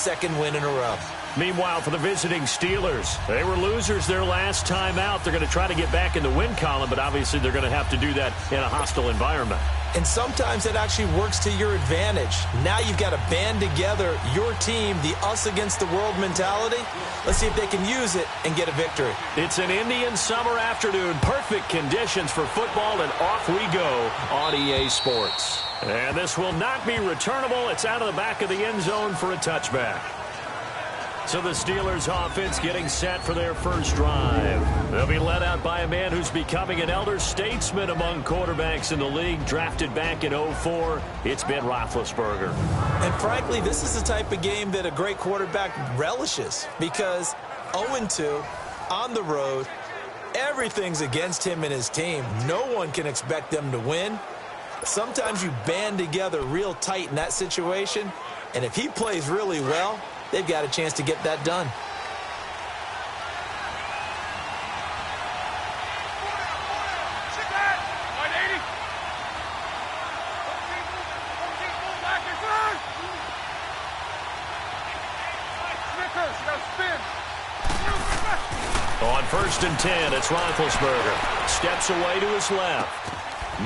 second win in a row. Meanwhile, for the visiting Steelers, they were losers their last time out. They're going to try to get back in the win column, but obviously they're going to have to do that in a hostile environment. And sometimes it actually works to your advantage. Now you've got to band together your team, the us against the world mentality. Let's see if they can use it and get a victory. It's an Indian summer afternoon. Perfect conditions for football, and off we go on EA Sports. And this will not be returnable. It's out of the back of the end zone for a touchback. So the Steelers offense getting set for their first drive. They'll be led out by a man who's becoming an elder statesman among quarterbacks in the league, drafted back in 2004. It's Ben Roethlisberger. And frankly, this is the type of game that a great quarterback relishes, because 0-2 on the road, everything's against him and his team. No one can expect them to win. Sometimes you band together real tight in that situation, and if he plays really well, they've got a chance to get that done. On 1st and 10, it's Roethlisberger. Steps away to his left.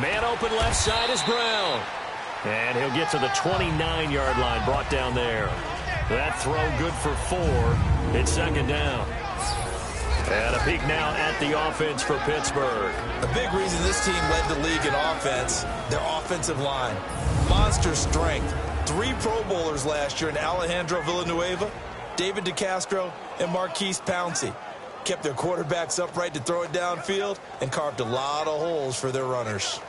Man open left side is Brown. And he'll get to the 29-yard line, brought down there. That throw good for 4. It's second down. And a peek now at the offense for Pittsburgh. A big reason this team led the league in offense, their offensive line. Monster strength. 3 Pro Bowlers last year in Alejandro Villanueva, David DeCastro, and Marquise Pouncey. Kept their quarterbacks upright to throw it downfield and carved a lot of holes for their runners.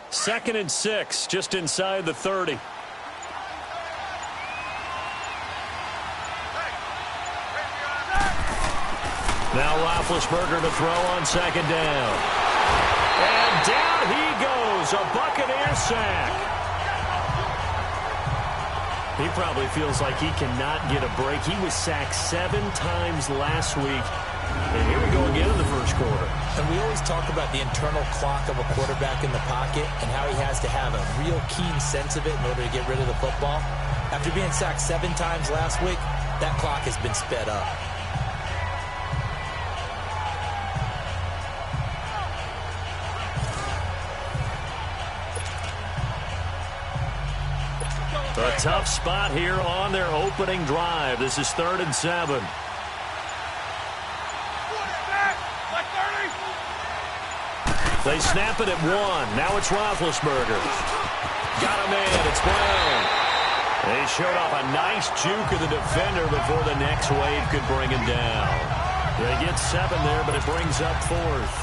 Second and 6, just inside the 30. Now Roethlisberger to throw on second down. And down he goes, a Buccaneer sack. He probably feels like he cannot get a break. He was sacked 7 times last week. And here we go again in the first quarter. And we always talk about the internal clock of a quarterback in the pocket and how he has to have a real keen sense of it in order to get rid of the football. After being sacked 7 times last week, that clock has been sped up. A tough spot here on their opening drive. This is 3rd and 7. They snap it at 1. Now it's Roethlisberger. Got a man. It's Brown. They showed off a nice juke of the defender before the next wave could bring him down. They get 7 there, but it brings up 4th.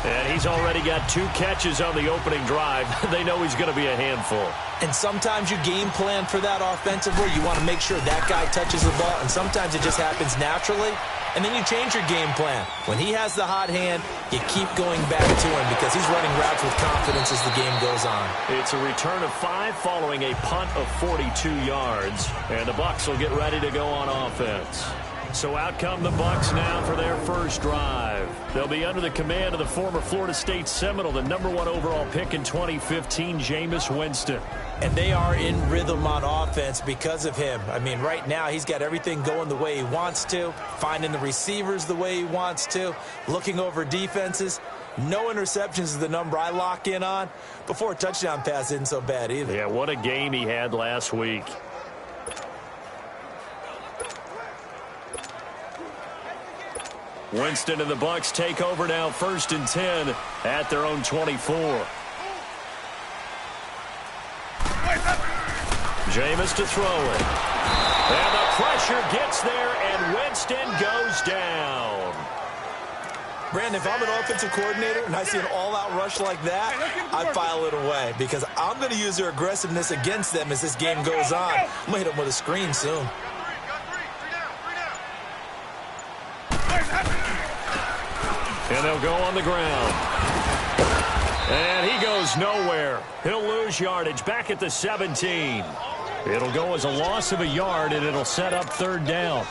And he's already got 2 catches on the opening drive. They know he's going to be a handful. And sometimes you game plan for that offensively. You want to make sure that guy touches the ball, and sometimes it just happens naturally. And then you change your game plan. When he has the hot hand, you keep going back to him because he's running routes with confidence as the game goes on. It's a return of 5 following a punt of 42 yards. And the Bucs will get ready to go on offense. So out come the Bucs now for their first drive. They'll be under the command of the former Florida State Seminole, the #1 overall pick in 2015, Jameis Winston. And they are in rhythm on offense because of him. I mean, right now he's got everything going the way he wants to, finding the receivers the way he wants to, looking over defenses. No interceptions is the number I lock in on. Before a touchdown pass isn't so bad either. Yeah, what a game he had last week. Winston and the Bucs take over now, 1st and 10 at their own 24. Jameis to throw it. And the pressure gets there, and Winston goes down. Brandon, if I'm an offensive coordinator and I see an all-out rush like that, I file it away because I'm going to use their aggressiveness against them as this game goes on. I'm going to hit them with a screen soon. And they'll go on the ground. And he goes nowhere. He'll lose yardage back at the 17. It'll go as a loss of a yard, and it'll set up 3rd down.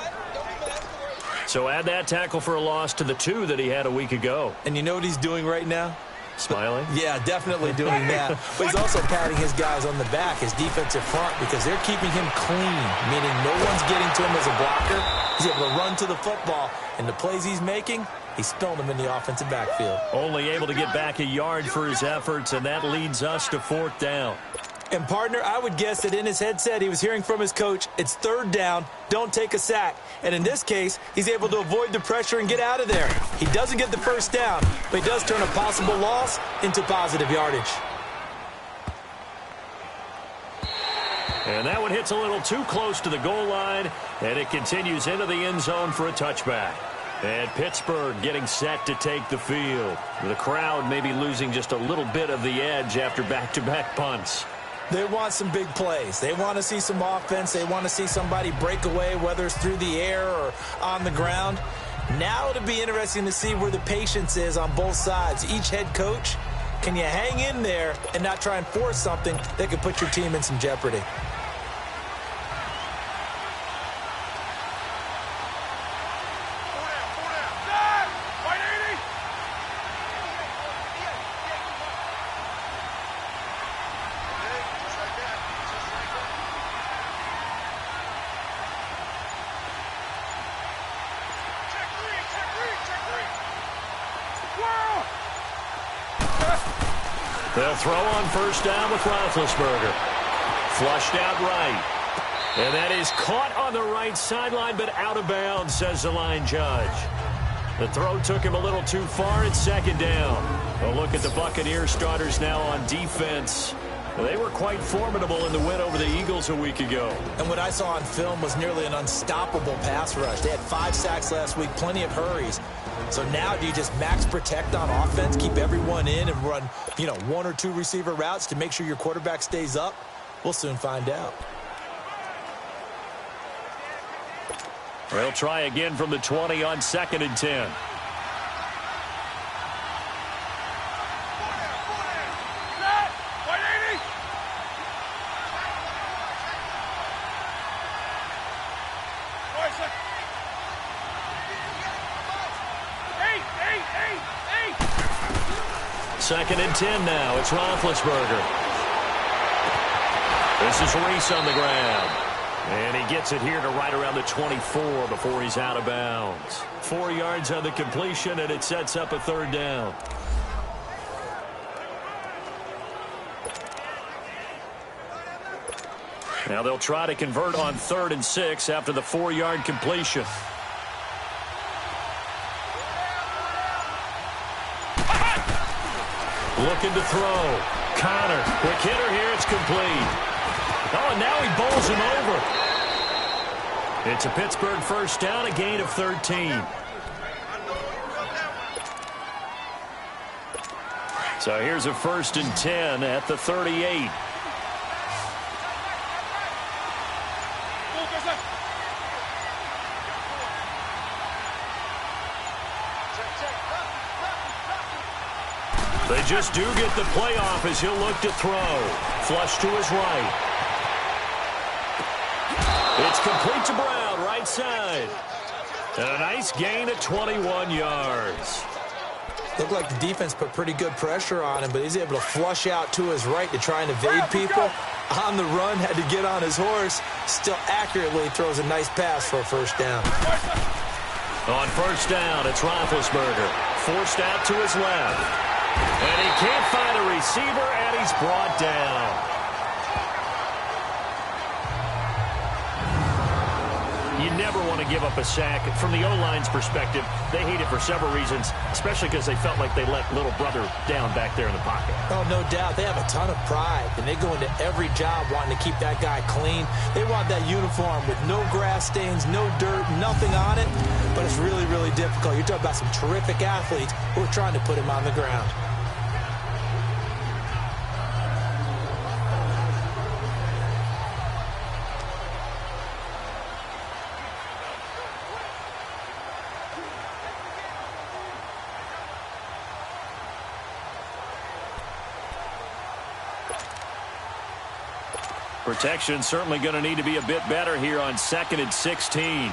So add that tackle for a loss to the 2 that he had a week ago. And you know what he's doing right now? Smiling? Yeah, definitely doing that. But he's also patting his guys on the back, his defensive front, because they're keeping him clean, meaning no one's getting to him as a blocker. He's able to run to the football, and the plays he's making, he's spilling them in the offensive backfield. Only able to get back a yard for his efforts, and that leads us to 4th down. And, partner, I would guess that in his headset he was hearing from his coach, it's 3rd down, don't take a sack. And in this case, he's able to avoid the pressure and get out of there. He doesn't get the 1st down, but he does turn a possible loss into positive yardage. And that one hits a little too close to the goal line, and it continues into the end zone for a touchback. And Pittsburgh getting set to take the field. The crowd maybe losing just a little bit of the edge after back-to-back punts. They want some big plays. They want to see some offense. They want to see somebody break away, whether it's through the air or on the ground. Now it'll be interesting to see where the patience is on both sides. Each head coach, can you hang in there and not try and force something that could put your team in some jeopardy? They'll throw on 1st down with Roethlisberger. Flushed out right. And that is caught on the right sideline, but out of bounds, says the line judge. The throw took him a little too far. It's 2nd down. A look at the Buccaneers starters now on defense. They were quite formidable in the win over the Eagles a week ago. And what I saw on film was nearly an unstoppable pass rush. They had 5 sacks last week, plenty of hurries. So now do you just max protect on offense, keep everyone in and run, 1 or 2 receiver routes to make sure your quarterback stays up? We'll soon find out. They'll try again from the 20 on 2nd and 10. Second and 10 now. It's Roethlisberger. This is Reese on the ground. And he gets it here to right around the 24 before he's out of bounds. 4 yards on the completion, and it sets up a 3rd down. Now they'll try to convert on 3rd and 6 after the 4-yard completion. Looking to throw. Connor, quick hitter here, it's complete. Oh, and now he bowls him over. It's a Pittsburgh 1st down, a gain of 13. So here's a 1st and 10 at the 38. They just do get the playoff as he'll look to throw. Flush to his right. It's complete to Brown, right side. And a nice gain of 21 yards. Looked like the defense put pretty good pressure on him, but he's able to flush out to his right to try and evade people. On the run, had to get on his horse. Still accurately throws a nice pass for a 1st down. On 1st down, it's Roethlisberger. Forced out to his left. And he can't find a receiver, and he's brought down. You never want to give up a sack. From the O-line's perspective, they hate it for several reasons, especially because they felt like they let little brother down back there in the pocket. Oh, no doubt. They have a ton of pride, and they go into every job wanting to keep that guy clean. They want that uniform with no grass stains, no dirt, nothing on it, but it's really, really difficult. You're talking about some terrific athletes who are trying to put him on the ground. Protection certainly going to need to be a bit better here on 2nd and 16.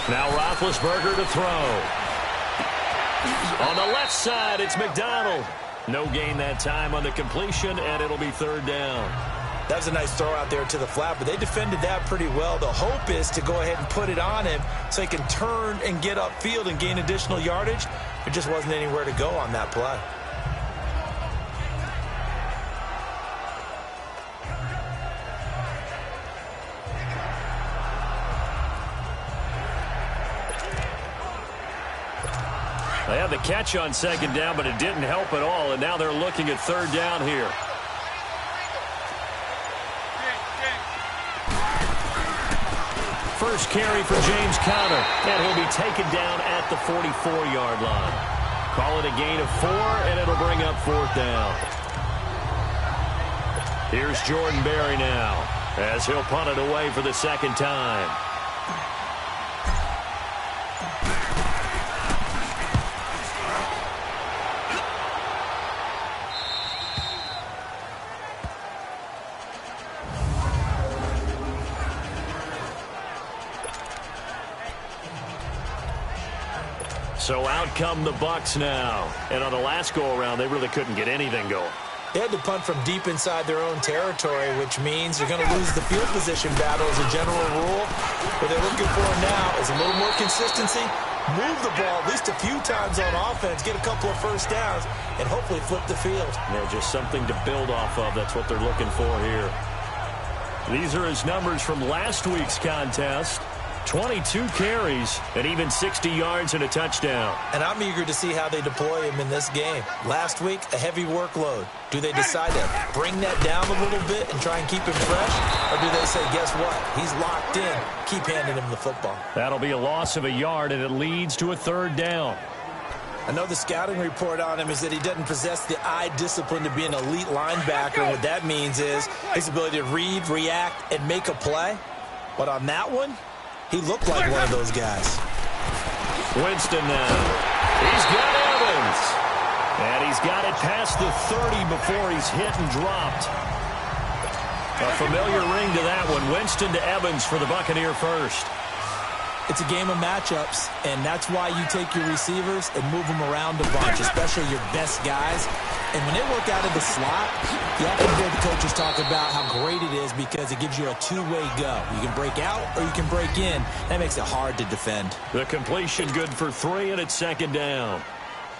Now Roethlisberger to throw. On the left side, it's McDonald. No gain that time on the completion, and it'll be third down. That was a nice throw out there to the flat, but they defended that pretty well. The hope is to go ahead and put it on him so he can turn and get upfield and gain additional yardage. There just wasn't anywhere to go on that play. They had the catch on second down, but it didn't help at all, and now they're looking at third down here. First carry for James Conner, and he'll be taken down at the 44-yard line. Call it a gain of 4, and it'll bring up fourth down. Here's Jordan Berry now, as he'll punt it away for the second time. So out come the Bucs now. And on the last go-around, they really couldn't get anything going. They had to punt from deep inside their own territory, which means you're going to lose the field position battle as a general rule. What they're looking for now is a little more consistency, move the ball at least a few times on offense, get a couple of first downs, and hopefully flip the field. Yeah, just something to build off of. That's what they're looking for here. These are his numbers from last week's contest. 22 carries and even 60 yards and a touchdown. And I'm eager to see how they deploy him in this game. Last week, a heavy workload. Do they decide to bring that down a little bit and try and keep him fresh? Or do they say, guess what? He's locked in. Keep handing him the football. That'll be a loss of a yard, and it leads to a third down. I know the scouting report on him is that he doesn't possess the eye discipline to be an elite linebacker. And what that means is his ability to read, react, and make a play. But on that one, he looked like one of those guys. Winston now. He's got Evans. And he's got it past the 30 before he's hit and dropped. A familiar ring to that one. Winston to Evans for the Buccaneer first. It's a game of matchups, and that's why you take your receivers and move them around a bunch, especially your best guys. And when they work out of the slot, you often hear the coaches talk about how great it is because it gives you a two-way go. You can break out or you can break in. That makes it hard to defend. The completion good for 3, and it's second down.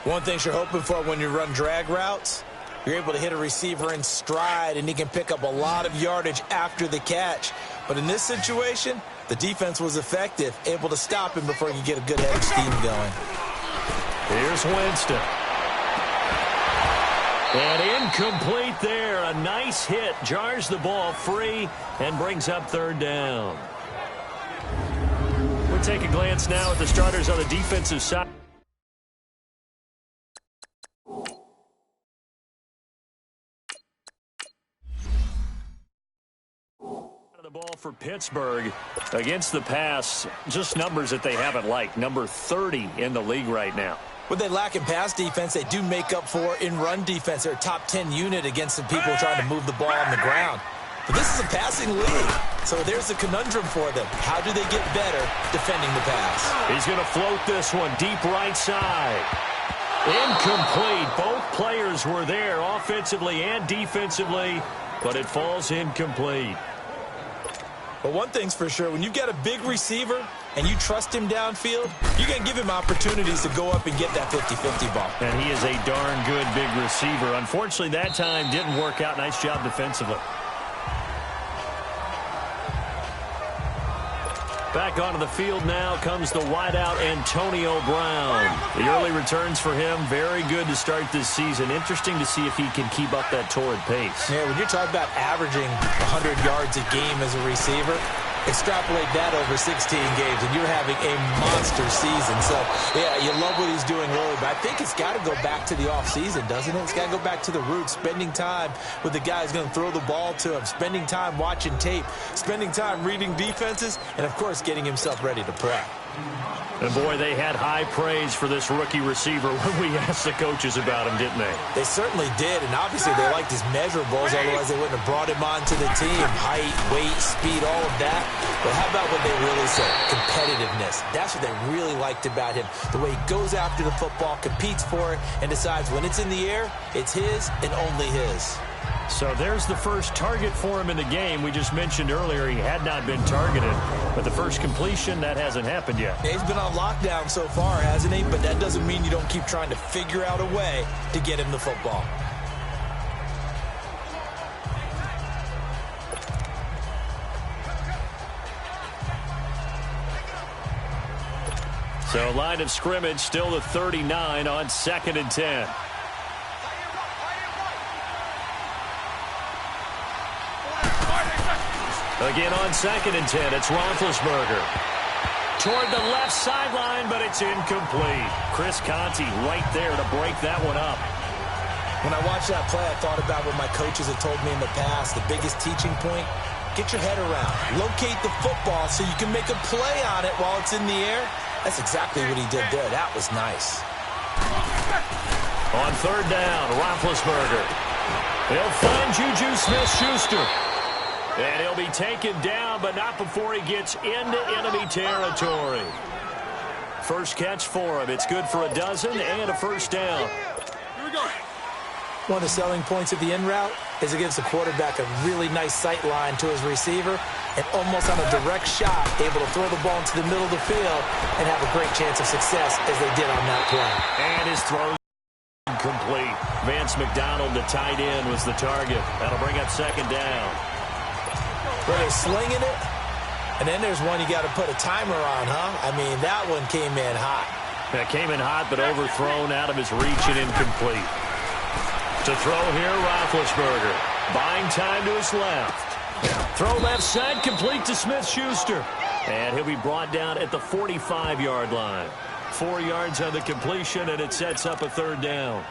One thing you're hoping for when you run drag routes, you're able to hit a receiver in stride, and he can pick up a lot of yardage after the catch. But in this situation, the defense was effective, able to stop him before you get a good head of steam going. Here's Winston. And incomplete there. A nice hit. Jars the ball free and brings up third down. We'll take a glance now at the starters on the defensive side. The ball for Pittsburgh against the pass. Just numbers that they haven't liked. Number 30 in the league right now. What they lack in pass defense, they do make up for in run defense. They're a top 10 unit against the people trying to move the ball on the ground. But this is a passing league, so there's a conundrum for them. How do they get better defending the pass? He's going to float this one deep right side. Incomplete. Both players were there offensively and defensively, but it falls incomplete. But one thing's for sure, when you've got a big receiver and you trust him downfield, you're going to give him opportunities to go up and get that 50-50 ball. And he is a darn good big receiver. Unfortunately, that time didn't work out. Nice job defensively. Back onto the field now comes the wideout Antonio Brown. The early returns for him, very good to start this season. Interesting to see if he can keep up that torrid pace. Yeah, when you're talking about averaging 100 yards a game as a receiver, extrapolate that over 16 games, and you're having a monster season. So, yeah, you love what he's doing early, but I think it's got to go back to the offseason, doesn't it? It's got to go back to the roots, spending time with the guy who's going to throw the ball to him, spending time watching tape, spending time reading defenses, and, of course, getting himself ready to play. And, boy, they had high praise for this rookie receiver when we asked the coaches about him, didn't they? They certainly did, and obviously they liked his measurables, otherwise they wouldn't have brought him onto the team. Height, weight, speed, all of that. But how about what they really said? Competitiveness. That's what they really liked about him. The way he goes after the football, competes for it, and decides when it's in the air, it's his and only his. So there's the first target for him in the game. We just mentioned earlier he had not been targeted, but the first completion, that hasn't happened yet. He's been on lockdown so far, hasn't he? But that doesn't mean you don't keep trying to figure out a way to get him the football. So line of scrimmage still the 39 on 2nd and 10. Again on 2nd and 10, it's Roethlisberger. Toward the left sideline, but it's incomplete. Chris Conte right there to break that one up. When I watched that play, I thought about what my coaches have told me in the past. The biggest teaching point, get your head around. Locate the football so you can make a play on it while it's in the air. That's exactly what he did there. That was nice. On 3rd down, Roethlisberger. He'll find Juju Smith-Schuster. And he'll be taken down, but not before he gets into enemy territory. First catch for him. It's good for a dozen and a first down. Here we go. One of the selling points of the in route is it gives the quarterback a really nice sight line to his receiver and almost on a direct shot able to throw the ball into the middle of the field and have a great chance of success as they did on that play. And his throw incomplete. Vance McDonald, the tight end, was the target. That'll bring up 2nd down. Where they're slinging it, and then there's one you got to put a timer on, huh? I mean, that one came in hot. That came in hot, but overthrown out of his reach and incomplete. To throw here, Roethlisberger. Buying time to his left. Throw left side, complete to Smith-Schuster. And he'll be brought down at the 45-yard line. 4 yards on the completion, and it sets up a 3rd down.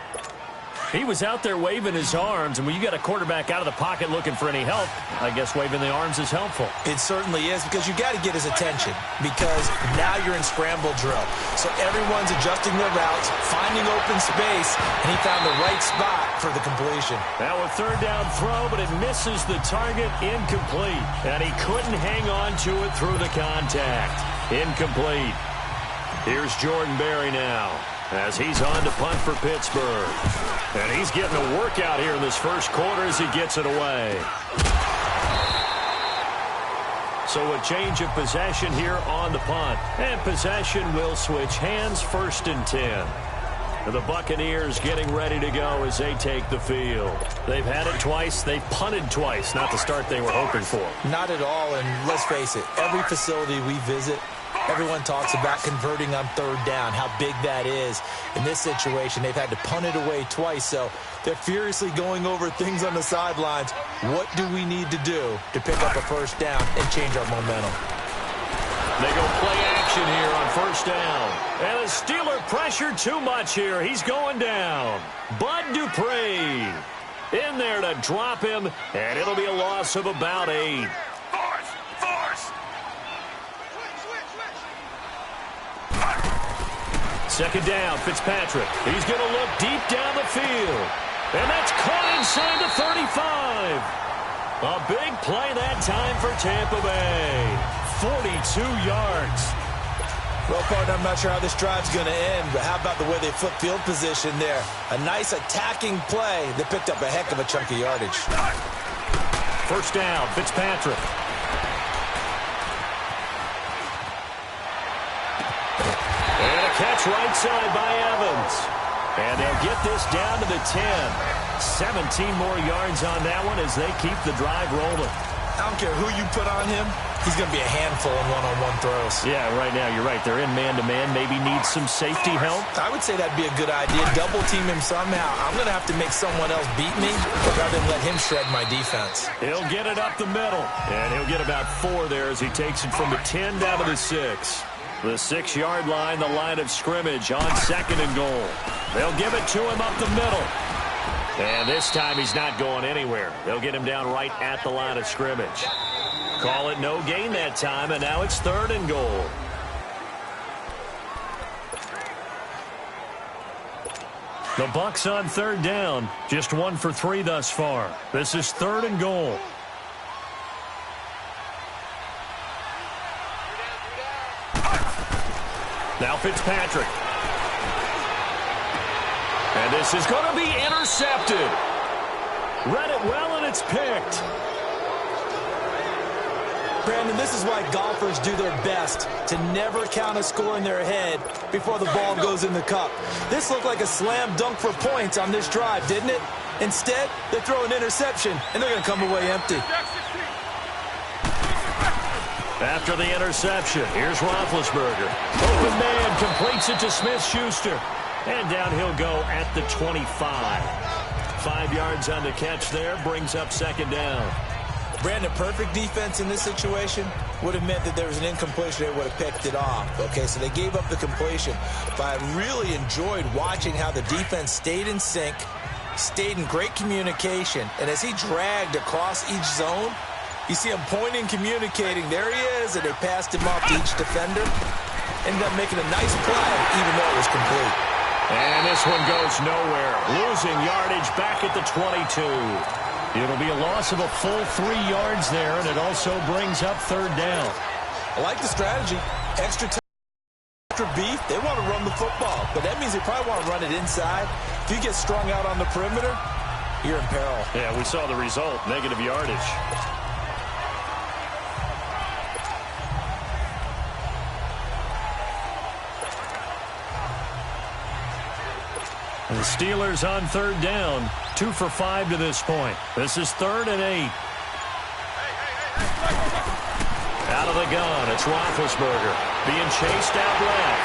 He was out there waving his arms, and when you got a quarterback out of the pocket looking for any help, I guess waving the arms is helpful. It certainly is, because you got to get his attention, because now you're in scramble drill. So everyone's adjusting their routes, finding open space, and he found the right spot for the completion. Now a 3rd down throw, but it misses the target, incomplete. And he couldn't hang on to it through the contact. Incomplete. Here's Jordan Berry now, as he's on to punt for Pittsburgh. And he's getting a workout here in this first quarter as he gets it away. So a change of possession here on the punt. And possession will switch hands, 1st and 10. And the Buccaneers getting ready to go as they take the field. They've had it twice. They've punted twice. Not the start they were hoping for. Not at all, and let's face it, every facility we visit, everyone talks about converting on 3rd down, how big that is. In this situation, they've had to punt it away twice, so they're furiously going over things on the sidelines. What do we need to do to pick up a 1st down and change our momentum? They go play action here on 1st down. And the Steeler pressure too much here. He's going down. Bud Dupree in there to drop him, and it'll be a loss of about 8. Second down, Fitzpatrick. He's going to look deep down the field. And that's caught inside the 35. A big play that time for Tampa Bay. 42 yards. Well, partner, I'm not sure how this drive's going to end, but how about the way they flip field position there? A nice attacking play that picked up a heck of a chunk of yardage. 1st down, Fitzpatrick. Catch right side by Evans. And they'll get this down to the 10. 17 more yards on that one as they keep the drive rolling. I don't care who you put on him. He's going to be a handful in one-on-one throws. Yeah, right now, you're right. They're in man-to-man. Maybe need some safety help. I would say that'd be a good idea. Double team him somehow. I'm going to have to make someone else beat me rather than let him shred my defense. He'll get it up the middle. And he'll get about 4 there as he takes it from the 10 down to the 6. The 6-yard line, the line of scrimmage on 2nd and goal. They'll give it to him up the middle. And this time he's not going anywhere. They'll get him down right at the line of scrimmage. Call it no gain that time, and now it's 3rd and goal. The Bucs on third down. Just 1 for 3 thus far. This is 3rd and goal. Now Fitzpatrick. And this is going to be intercepted. Read it well, and it's picked. Brandon, this is why golfers do their best to never count a score in their head before the ball goes in the cup. This looked like a slam dunk for points on this drive, didn't it? Instead, they throw an interception, and they're going to come away empty. After the interception, here's Roethlisberger. Open man completes it to Smith-Schuster. And down he'll go at the 25. 5 yards on the catch there, brings up 2nd down. Brandon, perfect defense in this situation would have meant that there was an incompletion. They would have picked it off. Okay, so they gave up the completion. But I really enjoyed watching how the defense stayed in sync, stayed in great communication. And as he dragged across each zone, you see him pointing, communicating. There he is, and they passed him off to each defender. Ended up making a nice play, even though it was complete. And this one goes nowhere. Losing yardage back at the 22. It'll be a loss of a full 3 yards there, and it also brings up 3rd down. I like the strategy. Extra time, extra beef. They want to run the football, but that means they probably want to run it inside. If you get strung out on the perimeter, you're in peril. Yeah, we saw the result, negative yardage. The Steelers on 3rd down. 2 for 5 to this point. This is 3rd and 8. Out of the gun, it's Roethlisberger being chased out left.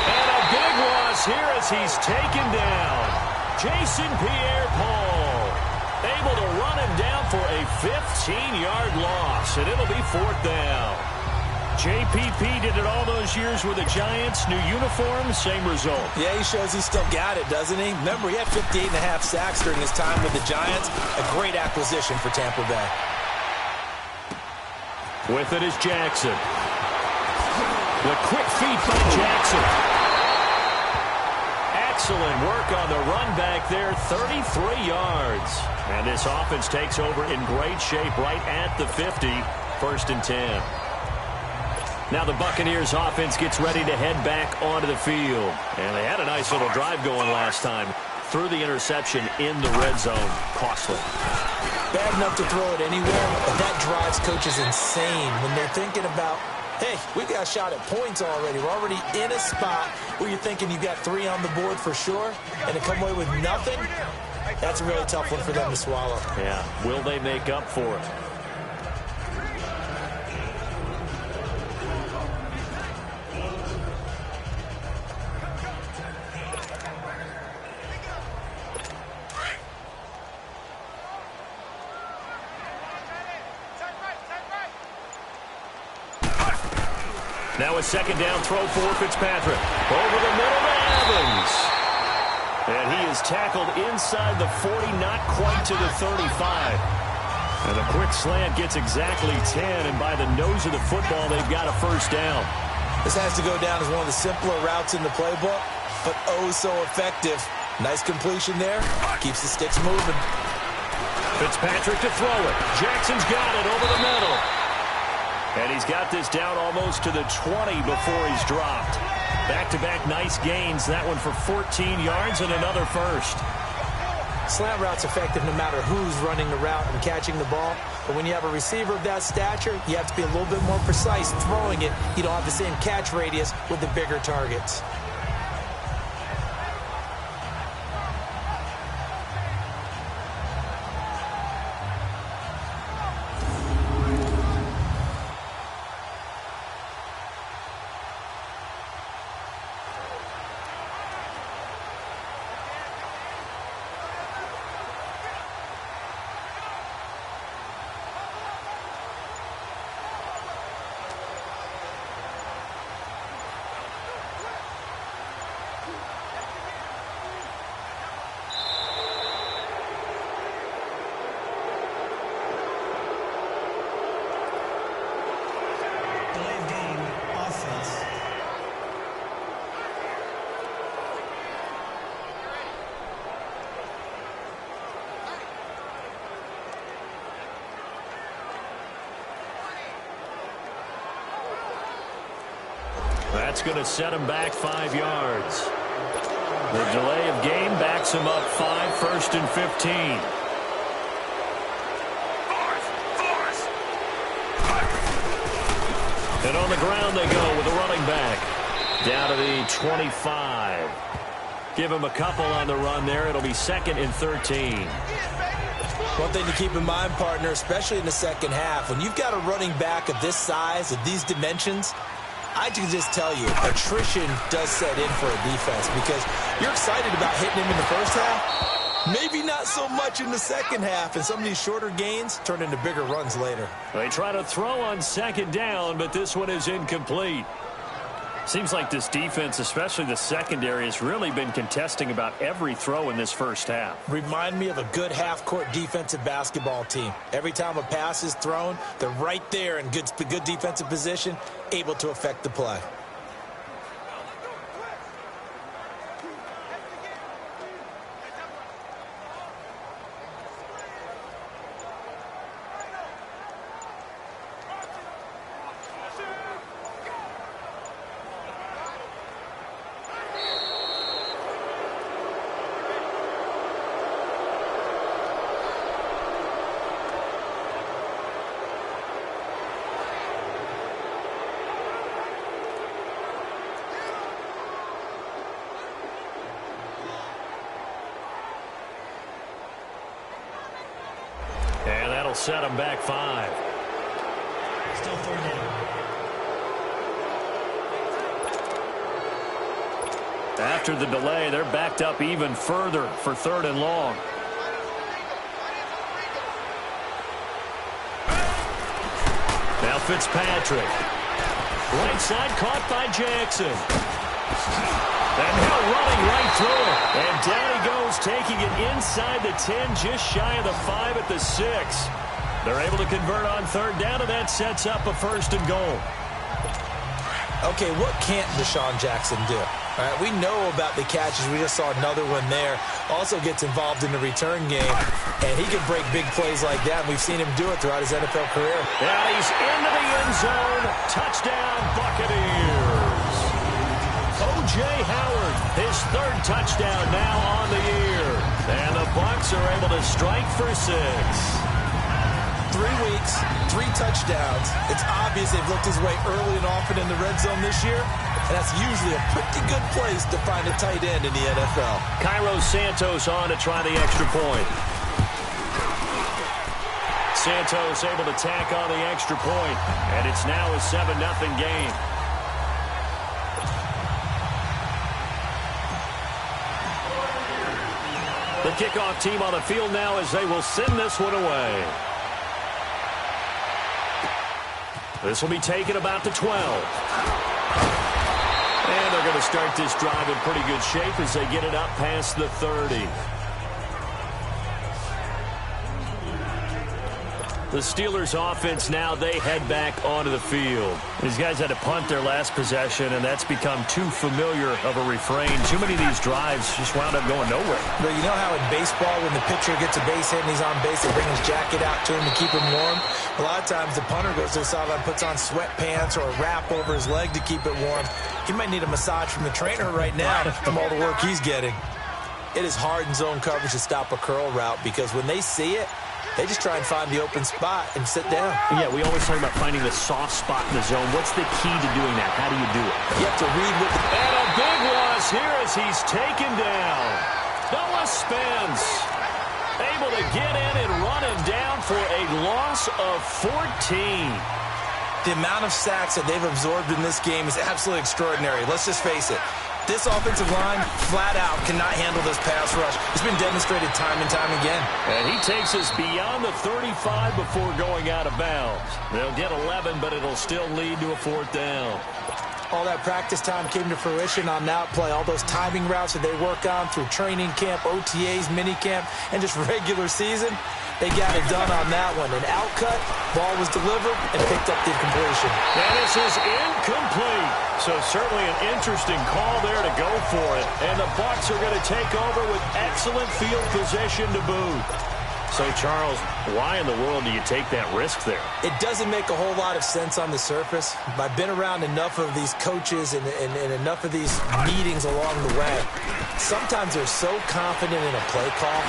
And a big loss here as he's taken down. Jason Pierre-Paul able to run him down for a 15-yard loss, and it'll be 4th down. JPP did it all those years with the Giants. New uniform, same result. Yeah, he shows he still got it, doesn't he? Remember, he had 58.5 sacks during his time with the Giants. A great acquisition for Tampa Bay. With it is Jackson. The quick feet by Jackson. Excellent work on the run back there, 33 yards. And this offense takes over in great shape right at the 50, 1st and 10. Now the Buccaneers offense gets ready to head back onto the field. And they had a nice little drive going last time. Threw the interception in the red zone. Costly. Bad enough to throw it anywhere, but that drives coaches insane when they're thinking about, hey, we got a shot at points already. We're already in a spot where you're thinking you got 3 on the board for sure, and to come away with nothing, that's a really tough one for them to swallow. Yeah, will they make up for it? Now a 2nd down throw for Fitzpatrick. Over the middle to Evans. And he is tackled inside the 40, not quite to the 35. And the quick slant gets exactly 10, and by the nose of the football, they've got a 1st down. This has to go down as one of the simpler routes in the playbook, but oh so effective. Nice completion there. Keeps the sticks moving. Fitzpatrick to throw it. Jackson's got it over the middle. And he's got this down almost to the 20 before he's dropped. Back-to-back nice gains. That one for 14 yards and another 1st. Slant route's effective no matter who's running the route and catching the ball. But when you have a receiver of that stature, you have to be a little bit more precise throwing it. You don't have the same catch radius with the bigger targets. That's going to set him back 5 yards. The delay of game backs him up 5, 1st and 15. And on the ground they go with a running back. Down to the 25. Give him a couple on the run there. It'll be 2nd and 13. One thing to keep in mind, partner, especially in the second half, when you've got a running back of this size, of these dimensions, I can just tell you, attrition does set in for a defense because you're excited about hitting him in the first half. Maybe not so much in the second half, and some of these shorter gains turn into bigger runs later. They try to throw on 2nd down, but this one is incomplete. Seems like this defense, especially the secondary, has really been contesting about every throw in this first half. Remind me of a good half-court defensive basketball team. Every time a pass is thrown, they're right there in good defensive position, able to affect the play. And that'll set him back 5. Still 3rd down. After the delay, they're backed up even further for 3rd and long. Now Fitzpatrick. Right side caught by Jackson. And now running right through it. And down he goes, taking it inside the 10, just shy of the 5 at the 6. They're able to convert on 3rd down, and that sets up a 1st and goal. Okay, what can't Deshaun Jackson do? All right, we know about the catches. We just saw another one there. Also gets involved in the return game, and he can break big plays like that. We've seen him do it throughout his NFL career. And he's into the end zone. Touchdown, Buccaneers. O.J. Howard, his 3rd touchdown now on the year. And the Bucs are able to strike for 6. 3 weeks, 3 touchdowns. It's obvious they've looked his way early and often in the red zone this year, and that's usually a pretty good place to find a tight end in the NFL. Cairo Santos on to try the extra point. Santos able to tack on the extra point, and it's now a 7-0 game. The kickoff team on the field now as they will send this one away. This will be taken about the 12. And they're going to start this drive in pretty good shape as they get it up past the 30. The Steelers offense now, they head back onto the field. These guys had to punt their last possession, and that's become too familiar of a refrain. Too many of these drives just wound up going nowhere. But you know how in baseball, when the pitcher gets a base hit and he's on base, they bring his jacket out to him to keep him warm? A lot of times the punter goes to the sideline, puts on sweatpants or a wrap over his leg to keep it warm. He might need a massage from the trainer right now from all the work he's getting. It is hard in zone coverage to stop a curl route because when they see it, they just try and find the open spot and sit down. Yeah, we always talk about finding the soft spot in the zone. What's the key to doing that? How do you do it? You have to read with the... And a big loss here as he's taken down. Noah Spence able to get in and run him down for a loss of 14. The amount of sacks that they've absorbed in this game is absolutely extraordinary. Let's just face it. This offensive line, flat out, cannot handle this pass rush. It's been demonstrated time and time again. And he takes us beyond the 35 before going out of bounds. They'll get 11, but it'll still lead to a 4th down. All that practice time came to fruition on that play. All those timing routes that they work on through training camp, OTAs, minicamp, and just regular season, they got it done on that one. An outcut, ball was delivered, and picked up the completion. And this is incomplete. So certainly an interesting call there to go for it. And the Bucs are going to take over with excellent field position to boot. So, Charles, why in the world do you take that risk there? It doesn't make a whole lot of sense on the surface. I've been around enough of these coaches and enough of these meetings along the way. Sometimes they're so confident in a play call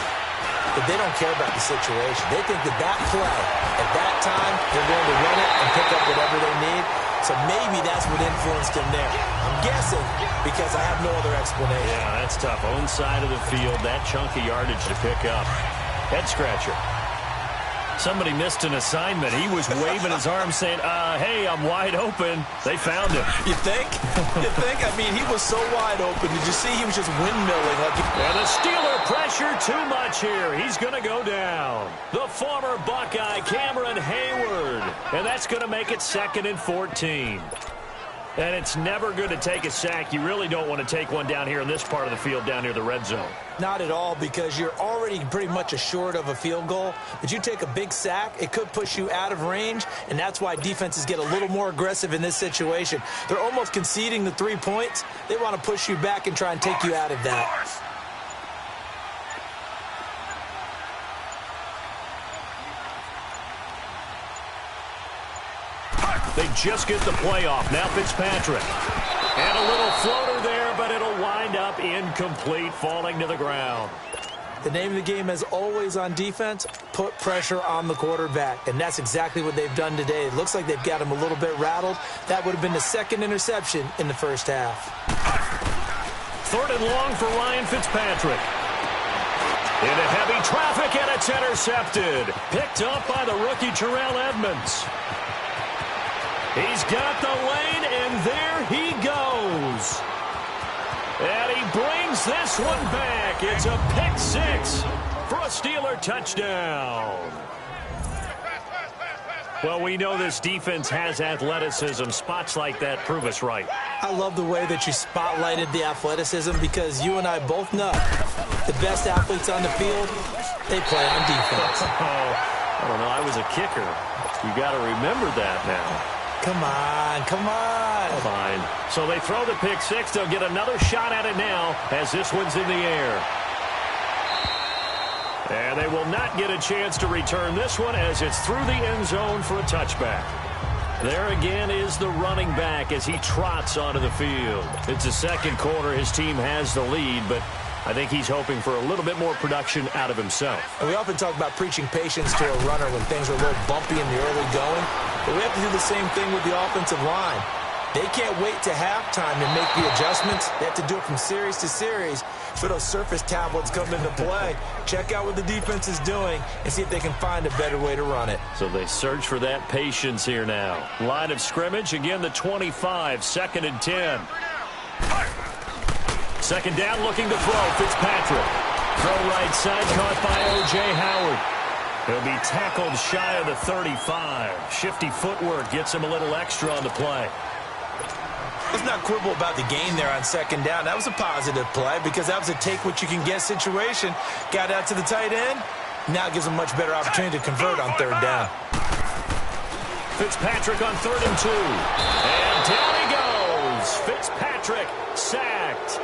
that they don't care about the situation. They think that that play, at that time, they're going to run it and pick up whatever they need. So maybe that's what influenced him there. I'm guessing because I have no other explanation. Yeah, that's tough. Own side of the field, that chunk of yardage to pick up. Head scratcher. Somebody missed an assignment. He was waving his arm saying, hey, I'm wide open. They found him. You think? You think? I mean, he was so wide open. Did you see he was just windmilling? And the Steeler pressure too much here. He's going to go down. The former Buckeye, Cameron Hayward. And that's going to make it 2nd and 14. And it's never good to take a sack. You really don't want to take one down here in this part of the field down near the red zone. Not at all, because you're already pretty much assured of a field goal. But you take a big sack, it could push you out of range, and that's why defenses get a little more aggressive in this situation. They're almost conceding the 3 points. They want to push you back and try and take you out of that. They just get the play off. Now Fitzpatrick. And a little floater there, but it'll wind up incomplete, falling to the ground. The name of the game, as always on defense, put pressure on the quarterback. And that's exactly what they've done today. It looks like they've got him a little bit rattled. That would have been the 2nd interception in the first half. 3rd and long for Ryan Fitzpatrick. Into heavy traffic, and it's intercepted. Picked up by the rookie Terrell Edmonds. He's got the lane, and there he goes. And he brings this one back. It's a pick 6 for a Steeler touchdown. Well, we know this defense has athleticism. Spots like that prove us right. I love the way that you spotlighted the athleticism, because you and I both know the best athletes on the field, they play on defense. I don't know. I was a kicker. You got to remember that now. Come on, come on. Fine. So they throw the pick 6. They'll get another shot at it now as this one's in the air. And they will not get a chance to return this one as it's through the end zone for a touchback. There again is the running back as he trots onto the field. It's the 2nd quarter. His team has the lead, but I think he's hoping for a little bit more production out of himself. And we often talk about preaching patience to a runner when things are a little bumpy in the early going. But we have to do the same thing with the offensive line. They can't wait to halftime and make the adjustments. They have to do it from series to series for those surface tablets come into play. Check out what the defense is doing and see if they can find a better way to run it. So they search for that patience here now. Line of scrimmage, again the 25, 2nd and 10. 2nd down, looking to throw. Fitzpatrick. Throw right side, caught by O.J. Howard. He'll be tackled shy of the 35. Shifty footwork gets him a little extra on the play. Let's not quibble about the gain there on 2nd down. That was a positive play because that was a take-what-you-can-get situation. Got out to the tight end. Now it gives him a much better opportunity to convert on 3rd down. Fitzpatrick on 3rd and 2. And down he goes. Fitzpatrick sacked.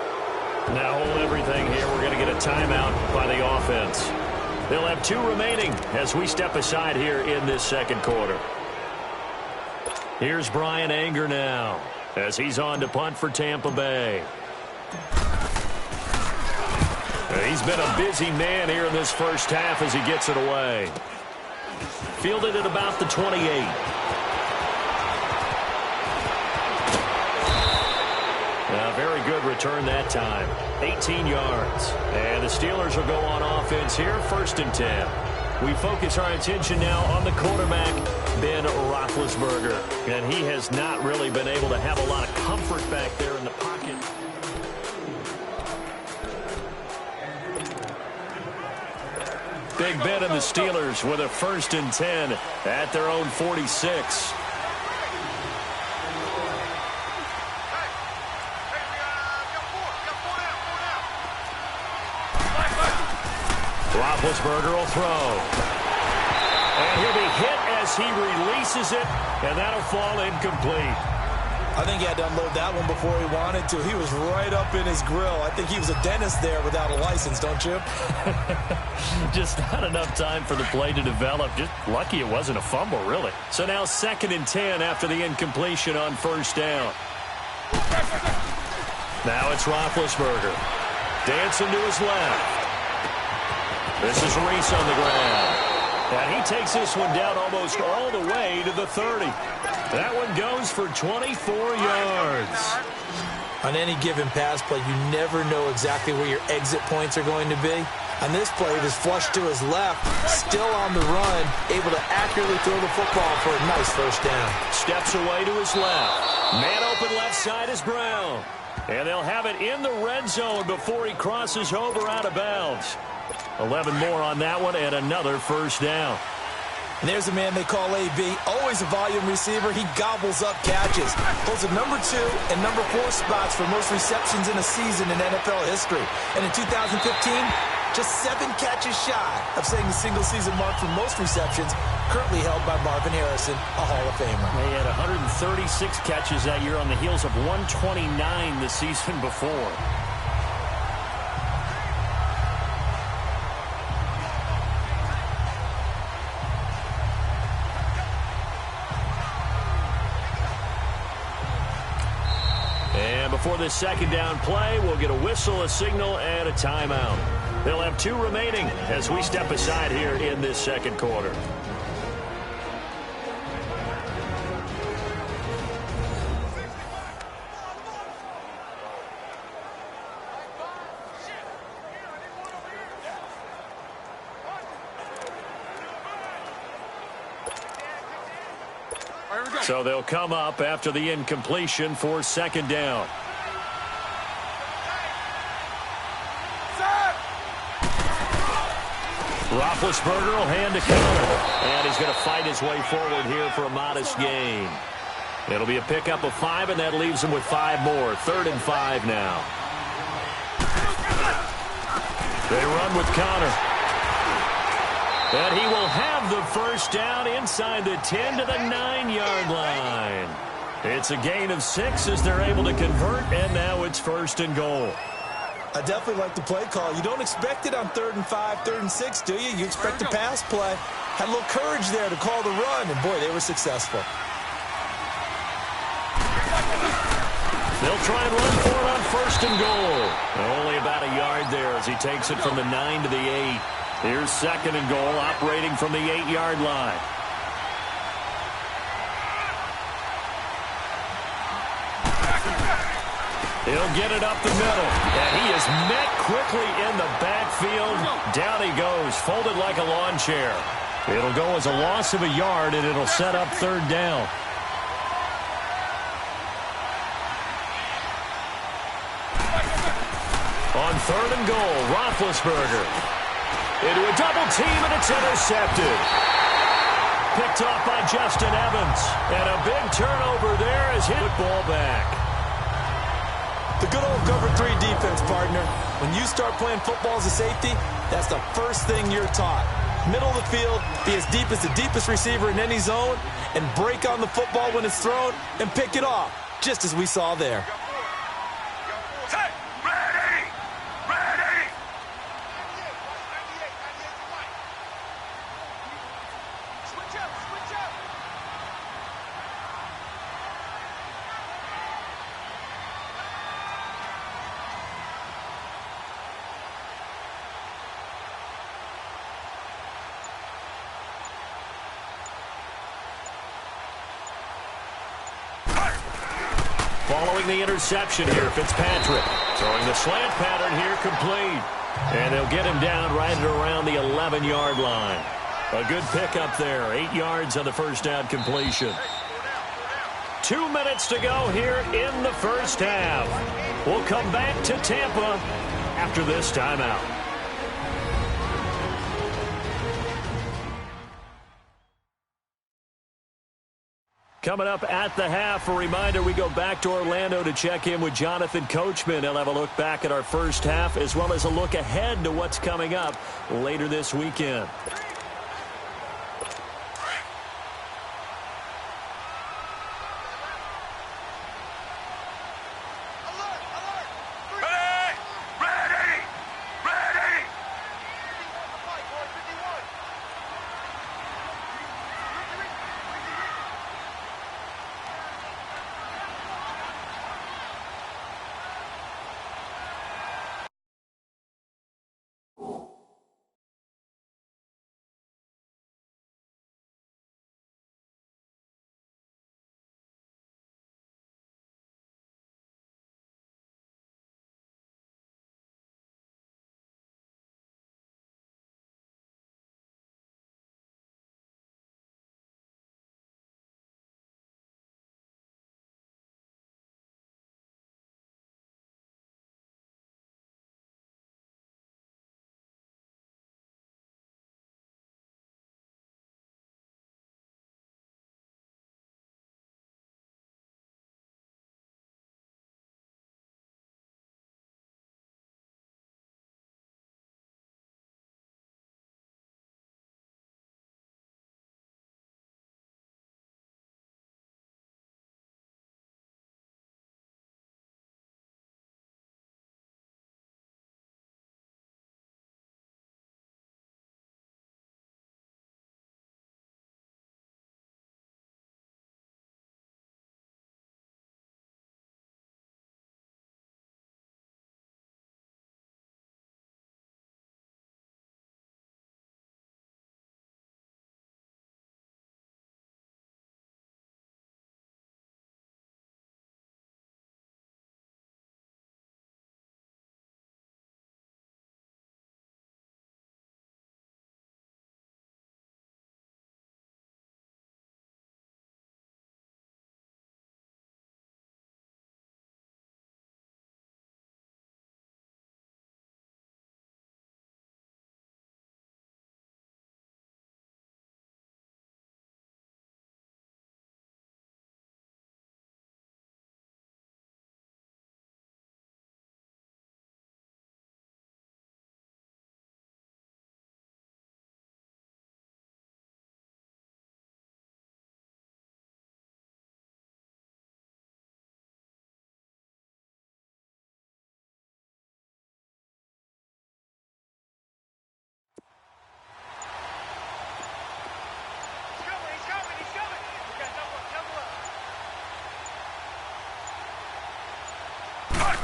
Now hold everything here. We're going to get a timeout by the offense. They'll have 2 remaining as we step aside here in this 2nd quarter. Here's Brian Anger now as he's on to punt for Tampa Bay. He's been a busy man here in this first half as he gets it away. Fielded at about the 28. Very good return that time. 18 yards. And the Steelers will go on offense here, 1st and 10. We focus our attention now on the quarterback, Ben Roethlisberger. And he has not really been able to have a lot of comfort back there in the pocket. Big Ben and the Steelers with a 1st and 10 at their own 46. Roethlisberger will throw. And he'll be hit as he releases it, and that'll fall incomplete. I think he had to unload that one before he wanted to. He was right up in his grill. I think he was a dentist there without a license, don't you? Just not enough time for the play to develop. Just lucky it wasn't a fumble, really. So now 2nd and 10 after the incompletion on 1st down. Now it's Roethlisberger. Dancing to his left. This is Reese on the ground. And he takes this one down almost all the way to the 30. That one goes for 24 yards. On any given pass play, you never know exactly where your exit points are going to be. On this play, he was flushed to his left, still on the run, able to accurately throw the football for a nice 1st down. Steps away to his left. Man open left side is Brown. And they'll have it in the red zone before he crosses over out of bounds. 11 more on that one and another 1st down. And there's a man they call AB, always a volume receiver. He gobbles up catches. Holds the number 2 and number 4 spots for most receptions in a season in NFL history. And in 2015, just 7 catches shy of setting the single-season mark for most receptions, currently held by Marvin Harrison, a Hall of Famer. He had 136 catches that year on the heels of 129 the season before. Before this 2nd down play, we'll get a whistle, a signal, and a timeout. They'll have 2 remaining as we step aside here in this 2nd quarter. So they'll come up after the incompletion for 2nd down. Roethlisberger will hand to Conner. And he's going to fight his way forward here for a modest gain. It'll be a pickup of 5, and that leaves him with 5 more. 3rd and 5 now. They run with Conner. And he will have the 1st down inside the 10 to the 9-yard line. It's a gain of 6 as they're able to convert, and now it's 1st and goal. I definitely like the play call. You don't expect it on 3rd and 5, 3rd and 6, do you? You expect a pass play. Had a little courage there to call the run, and boy, they were successful. They'll try and run for it on 1st and goal. Only about a yard there as he takes it from the 9 to the 8. Here's 2nd and goal, operating from the 8-yard line. He'll get it up the middle, and he is met quickly in the backfield. Down he goes, folded like a lawn chair. It'll go as a loss of a yard, and it'll set up 3rd down. On 3rd and goal, Roethlisberger. Into a double team, and it's intercepted. Picked off by Justin Evans. And a big turnover there as hit ball back. The good old cover 3 defense, partner. When you start playing football as a safety, that's the first thing you're taught. Middle of the field, be as deep as the deepest receiver in any zone, and break on the football when it's thrown, and pick it off, just as we saw there. Following the interception here, Fitzpatrick throwing the slant pattern here complete. And they'll get him down right around the 11-yard line. A good pickup there, 8 yards on the 1st down completion. 2 minutes to go here in the 1st half. We'll come back to Tampa after this timeout. Coming up at the half, a reminder, we go back to Orlando to check in with Jonathan Coachman. He'll have a look back at our 1st half as well as a look ahead to what's coming up later this weekend.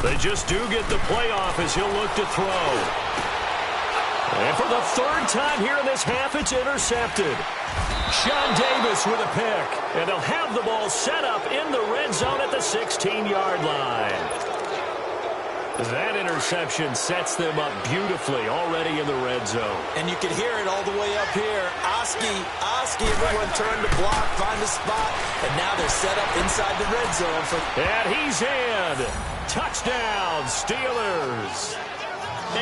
They just do get the playoff as he'll look to throw. And for the third time here in this half, it's intercepted. Sean Davis with a pick. And they'll have the ball set up in the red zone at the 16-yard line. That interception sets them up beautifully already in the red zone. And you can hear it all the way up here. Oski, everyone turn to block, find a spot, and now they're set up inside the red zone. And he's in. Touchdown, Steelers.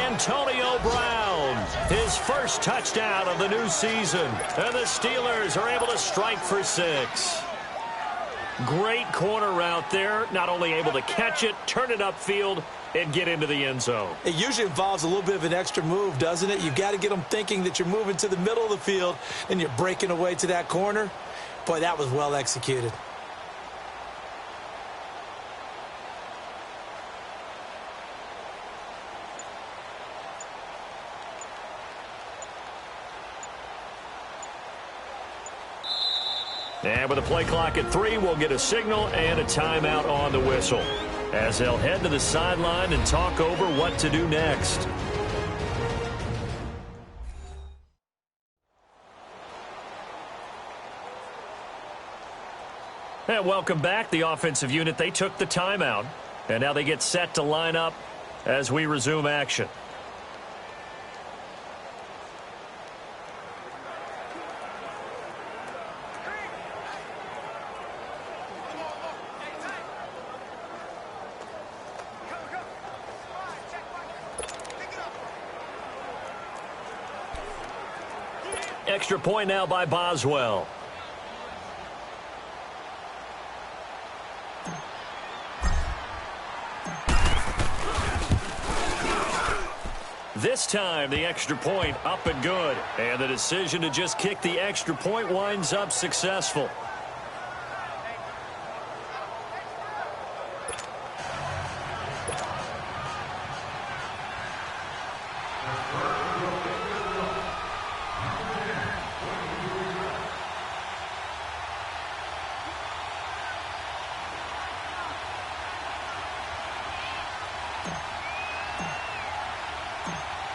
Antonio Brown, his first touchdown of the new season. And the Steelers are able to strike for 6. Great corner route there. Not only able to catch it, turn it upfield, and get into the end zone. It usually involves a little bit of an extra move, doesn't it? You've got to get them thinking that you're moving to the middle of the field and you're breaking away to that corner. Boy, that was well executed. And with a play clock at 3, we'll get a signal and a timeout on the whistle, as they'll head to the sideline and talk over what to do next. And welcome back. The offensive unit, they took the timeout, and now they get set to line up as we resume action. Extra point now by Boswell. This time, the extra point up and good. And the decision to just kick the extra point winds up successful.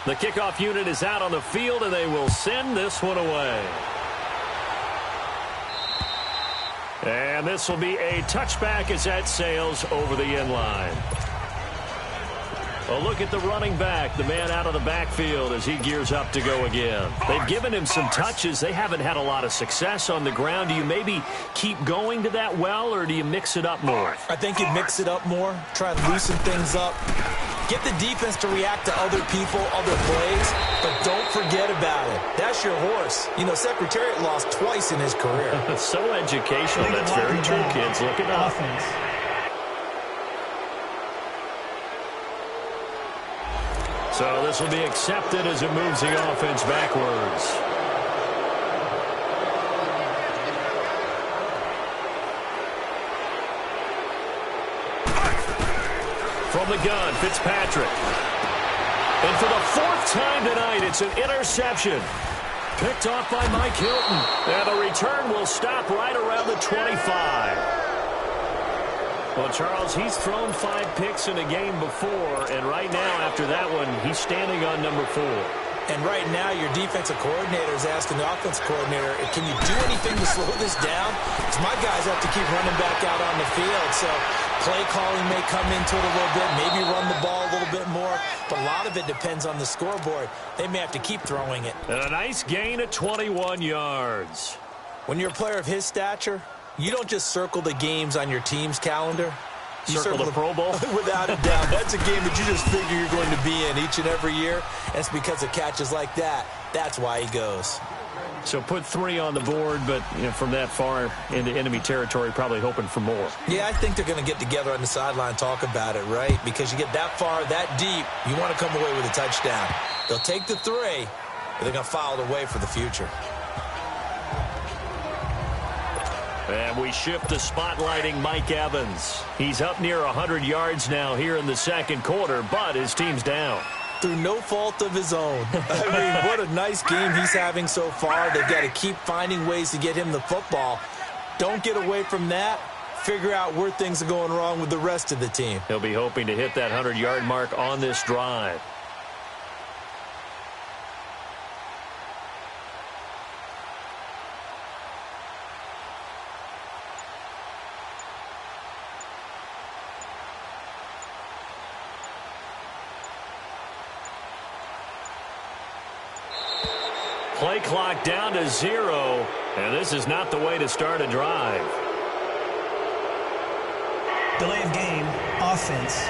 The kickoff unit is out on the field, and they will send this one away. And this will be a touchback as that sails over the end line. A look at the running back, the man out of the backfield as he gears up to go again. They've given him some touches. They haven't had a lot of success on the ground. Do you maybe keep going to that well, or do you mix it up more? I think you mix it up more, try to loosen things up. Get the defense to react to other people, other plays, but don't forget about it. That's your horse. You know, Secretariat lost twice in his career. So educational. That's very true, kids. Look it up. Offense. So this will be accepted as it moves the offense backwards. From the gun, Fitzpatrick. And for the 4th time tonight, it's an interception. Picked off by Mike Hilton. And the return will stop right around the 25. Well, Charles, he's thrown 5 picks in a game before, and right now, after that one, he's standing on number 4. And right now, your defensive coordinator is asking the offensive coordinator, can you do anything to slow this down? Because my guys have to keep running back out on the field. So play calling may come into it a little bit, maybe run the ball a little bit more. But a lot of it depends on the scoreboard. They may have to keep throwing it. And a nice gain at 21 yards. When you're a player of his stature, you don't just circle the games on your team's calendar. You circle the Pro Bowl? Without a doubt. That's a game that you just figure you're going to be in each and every year. And it's because of catches like that. That's why he goes. So put 3 on the board, but from that far into enemy territory, probably hoping for more. Yeah, I think they're going to get together on the sideline and talk about it, right? Because you get that far, that deep, you want to come away with a touchdown. They'll take the 3, but they're going to file it away for the future. And we shift to spotlighting Mike Evans. He's up near 100 yards now here in the second quarter, but his team's down. Through no fault of his own. I mean, what a nice game he's having so far. They've got to keep finding ways to get him the football. Don't get away from that. figure out where things are going wrong with the rest of the team. He'll be hoping to hit that 100-yard mark on this drive. Play clock down to 0, and this is not the way to start a drive. Delay of game, offense.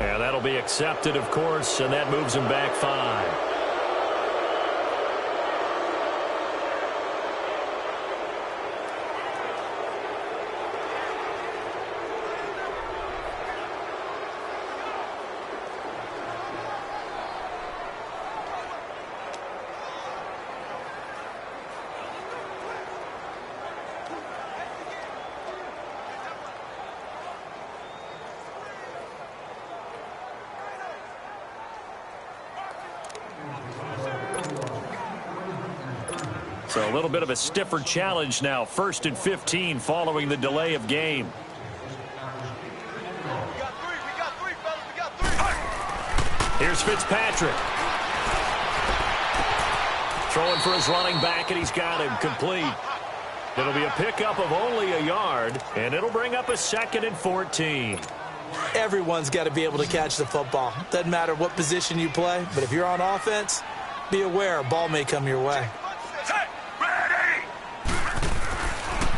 And that'll be accepted, of course, and that moves him back 5. So a little bit of a stiffer challenge now. 1st and 15 following the delay of game. We got three, fellas. We got three. Here's Fitzpatrick. Throwing for his running back, and he's got him complete. It'll be a pickup of only a yard, and it'll bring up a 2nd and 14. Everyone's got to be able to catch the football. Doesn't matter what position you play, but if you're on offense, be aware a ball may come your way.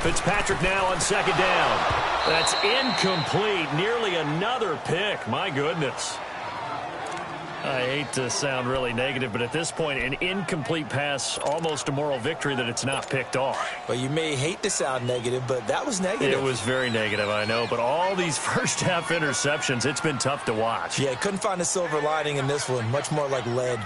Fitzpatrick now on 2nd down. That's incomplete. Nearly another pick. My goodness. I hate to sound really negative, but at this point, an incomplete pass, almost a moral victory that it's not picked off. Well, you may hate to sound negative, but that was negative. It was very negative, I know. But all these first-half interceptions, it's been tough to watch. Yeah, couldn't find a silver lining in this one. Much more like lead.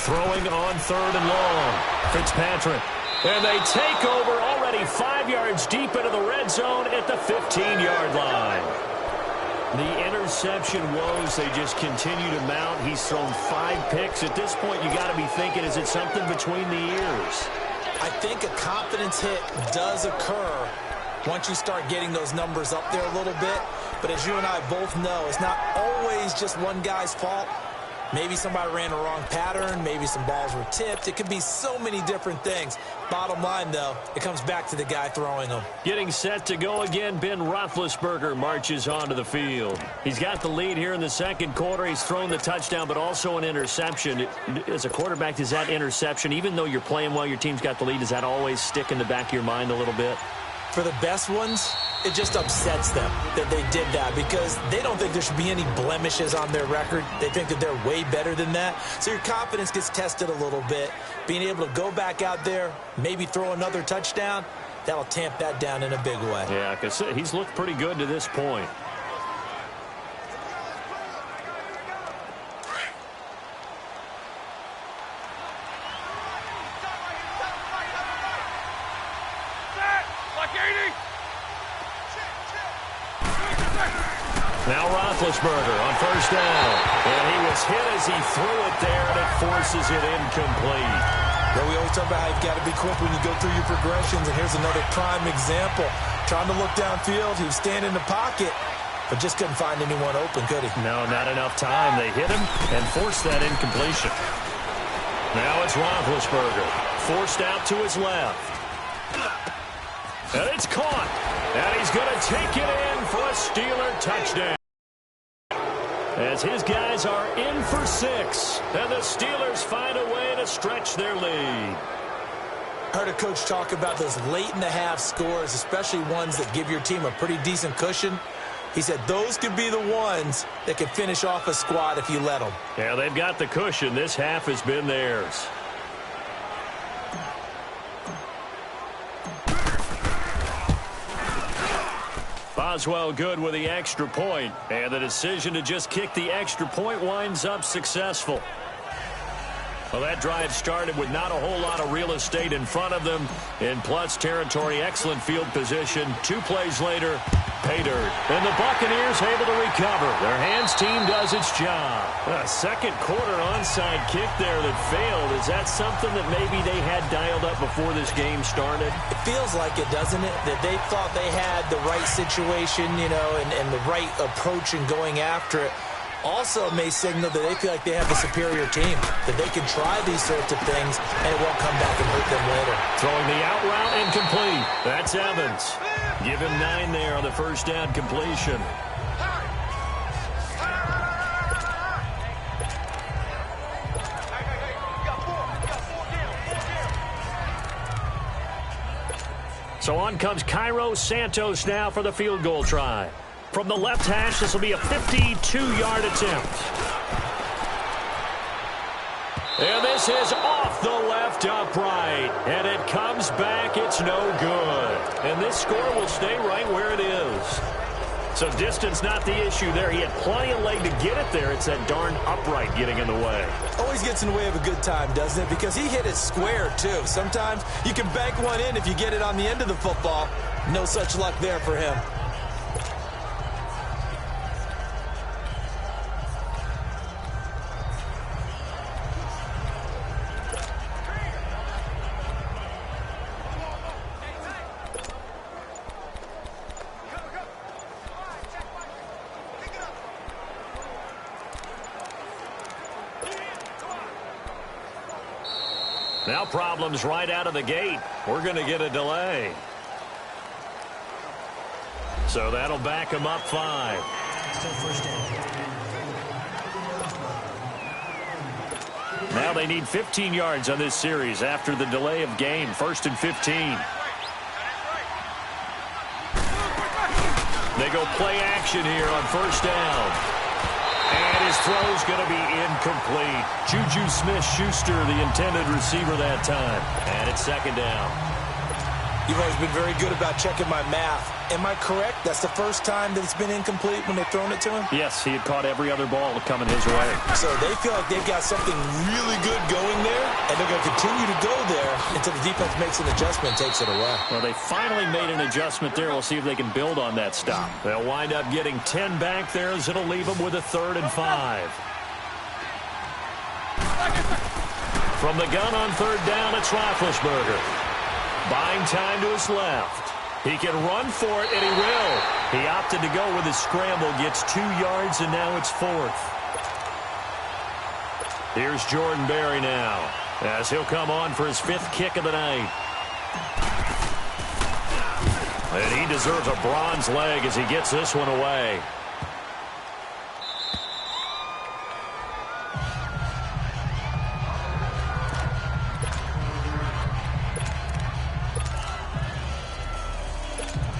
Throwing on 3rd and long. Fitzpatrick. And they take over already 5 yards deep into the red zone at the 15-yard line. The interception woes, they just continue to mount. He's thrown 5 picks. At this point, you got to be thinking, is it something between the ears? I think a confidence hit does occur once you start getting those numbers up there a little bit. But as you and I both know, it's not always just one guy's fault. Maybe somebody ran a wrong pattern. Maybe some balls were tipped. It could be so many different things. Bottom line, though, it comes back to the guy throwing them. Getting set to go again, Ben Roethlisberger marches onto the field. He's got the lead here in the 2nd quarter. He's thrown the touchdown, but also an interception. As a quarterback, does that interception, even though you're playing well, your team's got the lead, does that always stick in the back of your mind a little bit? For the best ones, it just upsets them that they did that because they don't think there should be any blemishes on their record. They think that they're way better than that. So your confidence gets tested a little bit. Being able to go back out there, maybe throw another touchdown, that'll tamp that down in a big way. Yeah, because he's looked pretty good to this point. Now Roethlisberger on 1st down. And he was hit as he threw it there, and it forces it incomplete. Well, we always talk about how you've got to be quick when you go through your progressions, and here's another prime example. Trying to look downfield, he was standing in the pocket, but just couldn't find anyone open, could he? No, not enough time. They hit him and forced that incompletion. Now it's Roethlisberger, forced out to his left. And it's caught. And he's going to take it in for a Steeler touchdown. As his guys are in for 6. And the Steelers find a way to stretch their lead. Heard a coach talk about those late-in-the-half scores, especially ones that give your team a pretty decent cushion. He said those could be the ones that can finish off a squad if you let them. Yeah, they've got the cushion. This half has been theirs. Boswell good with the extra point, and the decision to just kick the extra point winds up successful. Well, that drive started with not a whole lot of real estate in front of them. In plus territory, excellent field position. 2 plays later, pay dirt. And the Buccaneers able to recover. Their hands team does its job. A second quarter onside kick there that failed. Is that something that maybe they had dialed up before this game started? It feels like it, doesn't it? That they thought they had the right situation, you know, and the right approach in going after it. Also may signal that they feel like they have a superior team, that they can try these sorts of things and it won't come back and hurt them later. Throwing the out route incomplete. That's Evans. Give him 9 there on the first down completion. So on comes Cairo Santos now for the field goal try. From the left hash, this will be a 52-yard attempt. And this is off the left upright. And it comes back. It's no good. And this score will stay right where it is. So distance not the issue there. He had plenty of leg to get it there. It's that darn upright getting in the way. Always gets in the way of a good time, doesn't it? Because he hit it square, too. Sometimes you can bank one in if you get it on the end of the football. No such luck there for him. Now problems right out of the gate. We're going to get a delay. So that'll back him up 5. Still first down. Now they need 15 yards on this series after the delay of game. 1st and 15. They go play action here on 1st down. And his throw's going to be incomplete. Juju Smith-Schuster, the intended receiver that time. And it's 2nd down. You've always been very good about checking my math. Am I correct? That's the first time that it's been incomplete when they've thrown it to him? Yes, he had caught every other ball coming his way. So they feel like they've got something really good going there, and they're going to continue to go there until the defense makes an adjustment and takes it away. Well, they finally made an adjustment there. We'll see if they can build on that stop. They'll wind up getting 10 back there as it'll leave them with a 3rd and 5. From the gun on 3rd down, it's Roethlisberger. Buying time to his left. He can run for it, and he will. He opted to go with his scramble, gets 2 yards, and now it's 4th. Here's Jordan Berry now, as he'll come on for his 5th kick of the night. And he deserves a bronze leg as he gets this one away.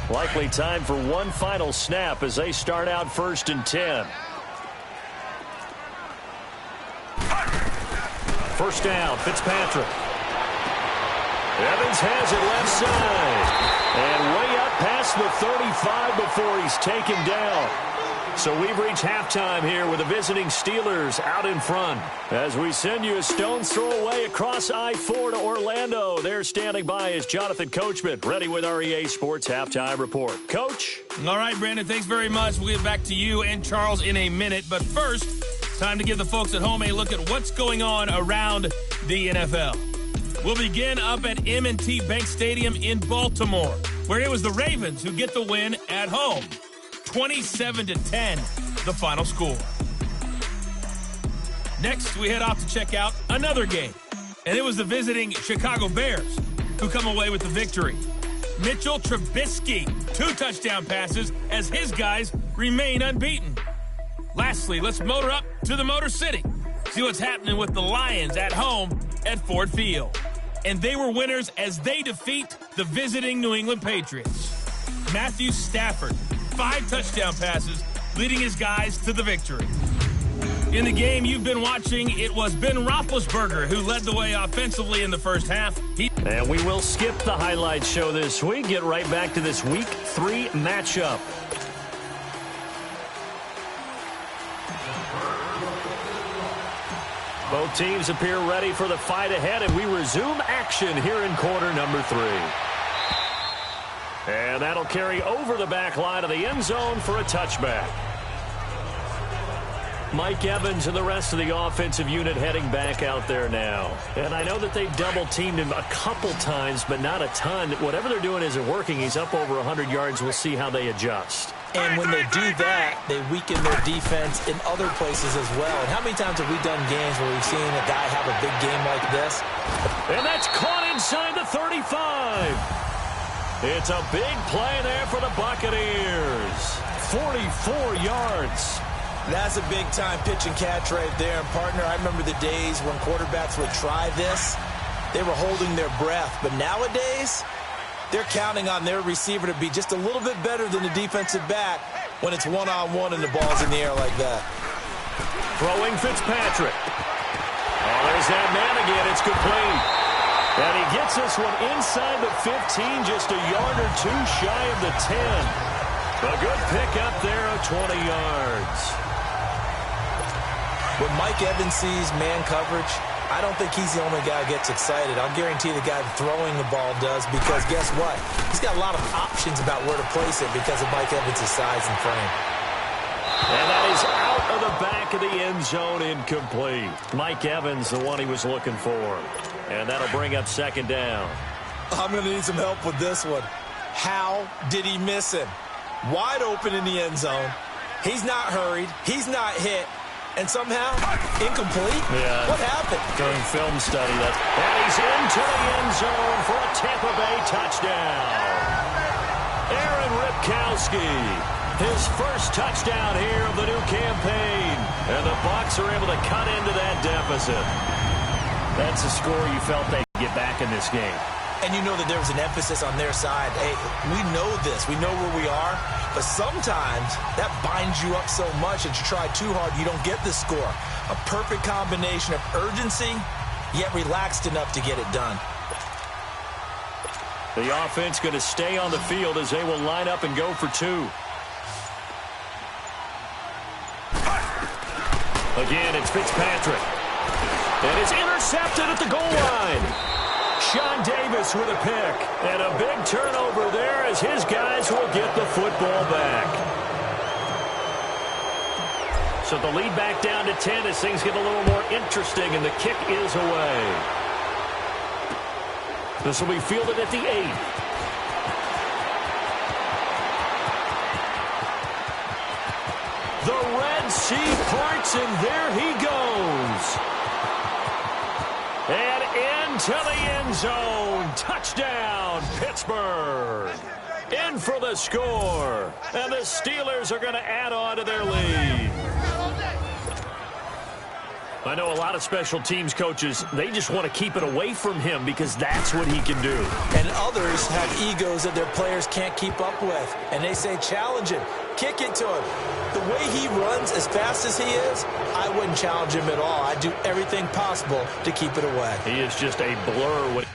Likely time for one final snap as they start out 1st and 10. 1st down, Fitzpatrick. Evans has it left side. And way up past the 35 before he's taken down. So we've reached halftime here with the visiting Steelers out in front. As we send you a stone's throw away across I-4 to Orlando. There standing by is Jonathan Coachman, ready with our EA Sports Halftime Report. Coach? All right, Brandon, thanks very much. We'll get back to you and Charles in a minute. But first, time to give the folks at home a look at what's going on around the NFL. We'll begin up at M&T Bank Stadium in Baltimore, where it was the Ravens who get the win at home. 27-10, the final score. Next, we head off to check out another game. And it was the visiting Chicago Bears who come away with the victory. Mitchell Trubisky, 2 touchdown passes as his guys remain unbeaten. Lastly, let's motor up to the Motor City. See what's happening with the Lions at home at Ford Field. And they were winners as they defeat the visiting New England Patriots. Matthew Stafford, 5 touchdown passes, leading his guys to the victory. In the game you've been watching, it was Ben Roethlisberger who led the way offensively in the first half. And we will skip the highlights show this week. Get right back to this Week 3 matchup. Both teams appear ready for the fight ahead, and we resume action here in quarter number 3. And that'll carry over the back line of the end zone for a touchback. Mike Evans and the rest of the offensive unit heading back out there now. And I know that they've double-teamed him a couple times, but not a ton. Whatever they're doing isn't working. He's up over 100 yards. We'll see how they adjust. And when they do that, they weaken their defense in other places as well. And how many times have we done games where we've seen a guy have a big game like this? And that's caught inside the 35. It's a big play there for the Buccaneers. 44 yards. That's a big-time pitch and catch right there. And, partner, I remember the days when quarterbacks would try this. They were holding their breath. But nowadays, they're counting on their receiver to be just a little bit better than the defensive back when it's one-on-one and the ball's in the air like that. Throwing Fitzpatrick. Oh, there's that man again. It's complete. And he gets this one inside the 15, just a yard or two shy of the 10. A good pick up there of 20 yards. When Mike Evans sees man coverage, I don't think he's the only guy who gets excited. I'll guarantee the guy throwing the ball does, because guess what? He's got a lot of options about where to place it because of Mike Evans' size and frame. And that is out of the back of the end zone, incomplete. Mike Evans, the one he was looking for. And that'll bring up second down. I'm going to need some help with this one. How did he miss him? Wide open in the end zone. He's not hurried. He's not hit. And somehow, incomplete? Yeah. What happened? During film study. And he's into the end zone for a Tampa Bay touchdown. Aaron Ripkowski, his first touchdown here of the new campaign. And the Bucs are able to cut into that deficit. That's a score you felt they'd get back in this game. And you know that there was an emphasis on their side. Hey, we know this. We know where we are. But sometimes that binds you up so much that you try too hard, you don't get the score. A perfect combination of urgency, yet relaxed enough to get it done. The offense going to stay on the field as they will line up and go for 2. Again, it's Fitzpatrick. And it's intercepted at the goal line. Sean Davis with a pick. And a big turnover there as his guys will get the football back. So the lead back down to 10 as things get a little more interesting, and the kick is away. This will be fielded at the 8. The Red Sea parts, and there he goes. And into the end zone. Touchdown, Pittsburgh. In for the score. And the Steelers are going to add on to their lead. I know a lot of special teams coaches, they just want to keep it away from him because that's what he can do. And others have egos that their players can't keep up with. And they say, challenge him. Kick it to him. The way he runs as fast as he is, I wouldn't challenge him at all. I'd do everything possible to keep it away. He is just a blur when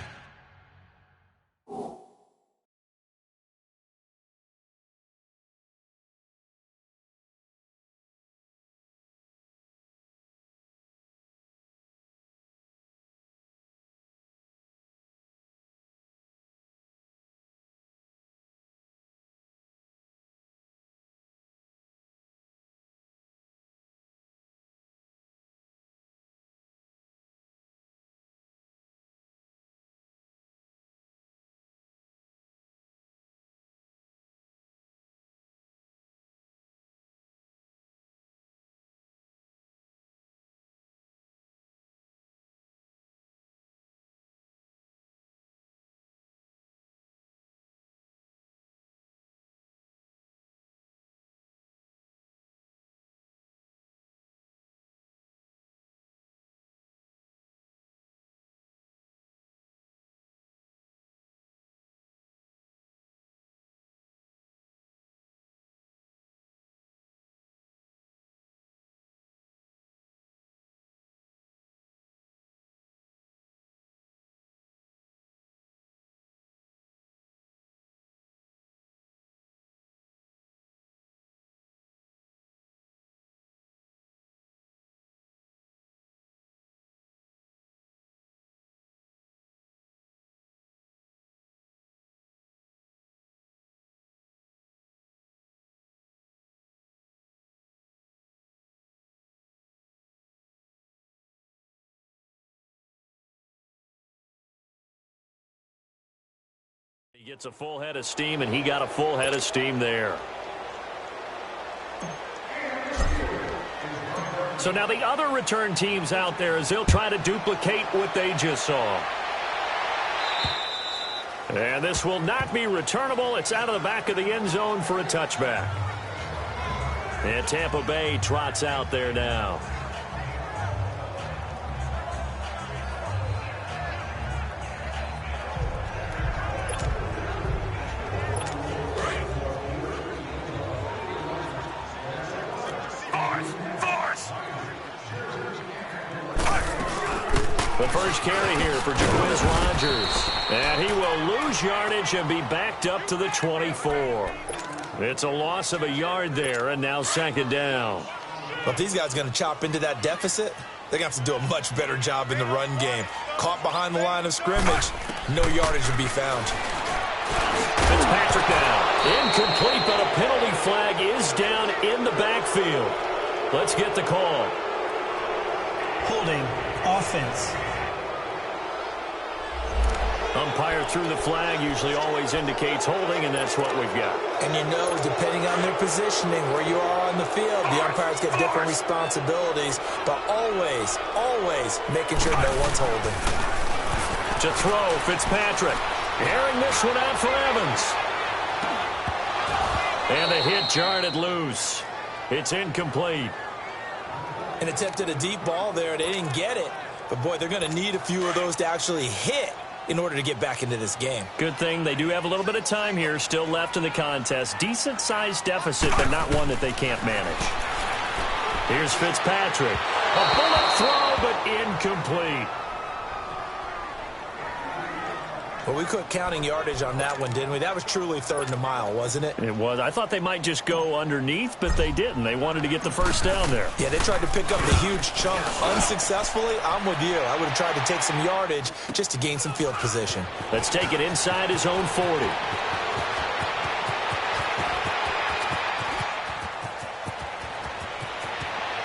He gets a full head of steam, and he got a full head of steam there. So now the other return teams out there as they'll try to duplicate what they just saw. And this will not be returnable. It's out of the back of the end zone for a touchback. And Tampa Bay trots out there now. The first carry here for Jacquizz Rodgers. And he will lose yardage and be backed up to the 24. It's a loss of a yard there, and now second down. Well, if these guys are going to chop into that deficit, they're going to have to do a much better job in the run game. Caught behind the line of scrimmage, no yardage will be found. Fitzpatrick down. Incomplete, but a penalty flag is down in the backfield. Let's get the call. Holding, offense. Umpire threw the flag, usually always indicates holding, and that's what we've got. And you know, depending on their positioning, where you are on the field, the umpires get different responsibilities, but always, always making sure no one's holding. To throw, Fitzpatrick. Airing this one out for Evans. And the hit jarred it loose. It's incomplete. And attempted a deep ball there. They didn't get it. But, boy, they're going to need a few of those to actually hit in order to get back into this game. Good thing they do have a little bit of time here still left in the contest. Decent-sized deficit, but not one that they can't manage. Here's Fitzpatrick. A bullet throw, but incomplete. Well, we quit counting yardage on that one, didn't we? That was truly third and a mile, wasn't it? It was. I thought they might just go underneath, but they didn't. They wanted to get the first down there. Yeah, they tried to pick up the huge chunk unsuccessfully. I'm with you. I would have tried to take some yardage just to gain some field position. Let's take it inside his own 40.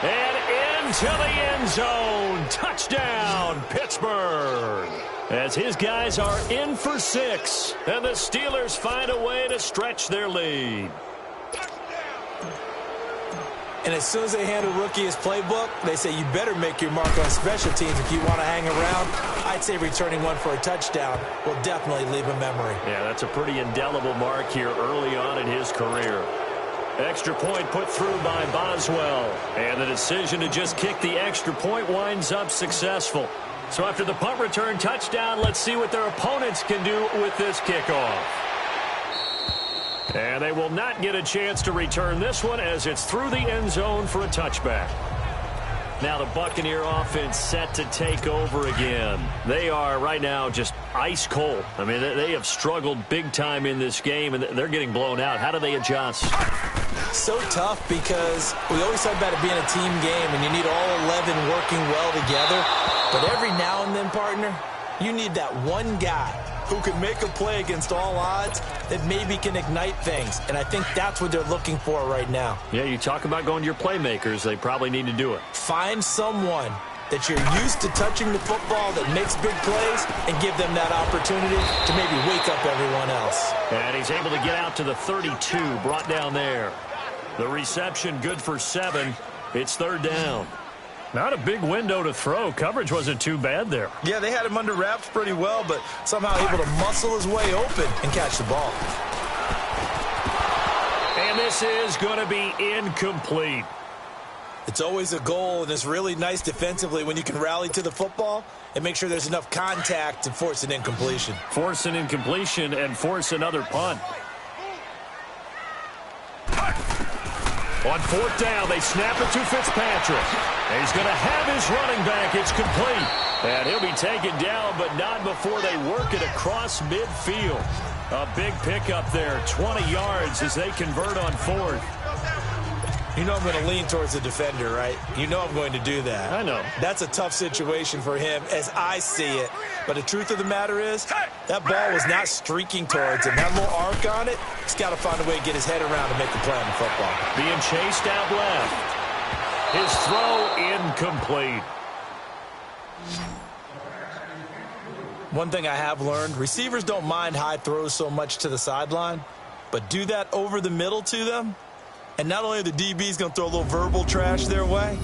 And into the end zone. Touchdown, Pittsburgh. As his guys are in for 6, and the Steelers find a way to stretch their lead. And as soon as they hand a rookie his playbook, they say you better make your mark on special teams if you want to hang around. I'd say returning one for a touchdown will definitely leave a memory. Yeah, that's a pretty indelible mark here early on in his career. Extra point put through by Boswell. And the decision to just kick the extra point winds up successful. So after the punt return touchdown, let's see what their opponents can do with this kickoff. And they will not get a chance to return this one as it's through the end zone for a touchback. Now the Buccaneer offense set to take over again. They are right now just ice cold. I mean, they have struggled big time in this game, and they're getting blown out. How do they adjust? So tough because we always talk about it being a team game, and you need all 11 working well together. But every now and then, partner, you need that one guy who can make a play against all odds that maybe can ignite things. And I think that's what they're looking for right now. Yeah, you talk about going to your playmakers. They probably need to do it. Find someone that you're used to touching the football that makes big plays and give them that opportunity to maybe wake up everyone else. And he's able to get out to the 32, brought down there. The reception good for 7. It's third down. Not a big window to throw. Coverage wasn't too bad there. Yeah, they had him under wraps pretty well, but somehow able to muscle his way open and catch the ball. And this is going to be incomplete. It's always a goal, and it's really nice defensively when you can rally to the football and make sure there's enough contact to force an incompletion. Force an incompletion and force another punt. On fourth down, they snap it to Fitzpatrick. And he's going to have his running back. It's complete. And he'll be taken down, but not before they work it across midfield. A big pickup there, 20 yards as they convert on fourth. You know I'm going to lean towards the defender, right? You know I'm going to do that. I know. That's a tough situation for him as I see it. But the truth of the matter is, that ball was not streaking towards him. That little arc on it, he's got to find a way to get his head around to make the play on the football. Being chased out left. His throw incomplete. One thing I have learned, receivers don't mind high throws so much to the sideline, but do that over the middle to them, and not only are the DBs going to throw a little verbal trash their way,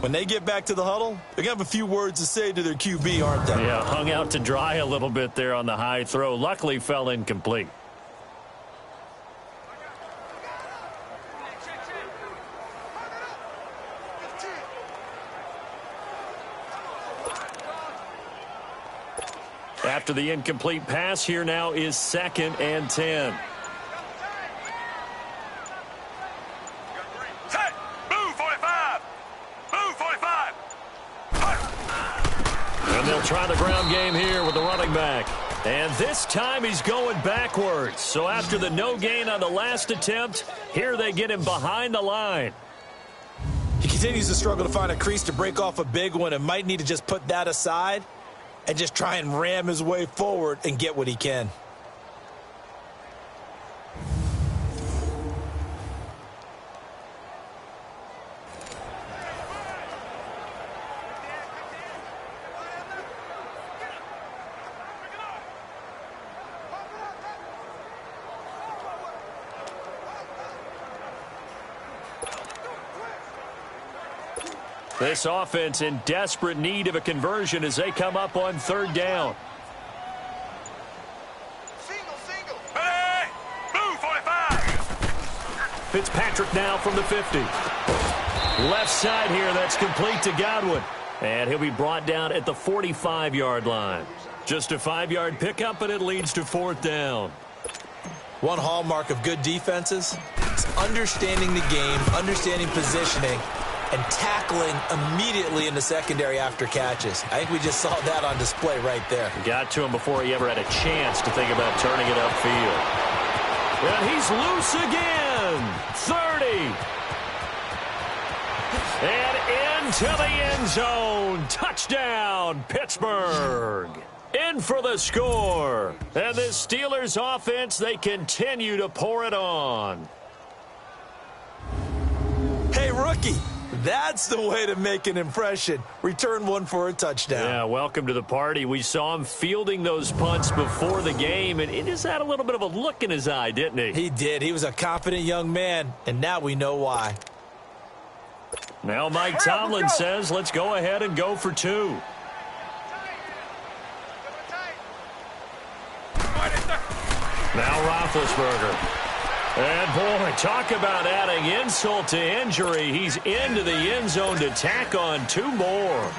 when they get back to the huddle, they're going to have a few words to say to their QB, aren't they? Yeah, hung out to dry a little bit there on the high throw. Luckily fell incomplete. After the incomplete pass, here now is 2nd and 10. Set! Move 45! Move 45! And they'll try the ground game here with the running back. And this time he's going backwards. So after the no gain on the last attempt, here they get him behind the line. He continues to struggle to find a crease to break off a big one and might need to just put that aside and just try and ram his way forward and get what he can. This offense in desperate need of a conversion as they come up on 3rd down. Single! Hey! Move 45! Fitzpatrick now from the 50. Left side here, that's complete to Godwin. And he'll be brought down at the 45-yard line. Just a 5-yard pickup, and it leads to 4th down. One hallmark of good defenses is understanding the game, understanding positioning, and tackling immediately in the secondary after catches. I think we just saw that on display right there. Got to him before he ever had a chance to think about turning it upfield. And he's loose again. 30. And into the end zone. Touchdown, Pittsburgh. In for the score. And the Steelers offense, they continue to pour it on. Hey, rookie. That's the way to make an impression. Return one for a touchdown. Yeah, welcome to the party. We saw him fielding those punts before the game, and he just had a little bit of a look in his eye, didn't he? He did. He was a confident young man, and now we know why. Now Mike Tomlin says, let's go ahead and go for 2. Now Roethlisberger. And, boy, talk about adding insult to injury. He's into the end zone to tack on 2 more.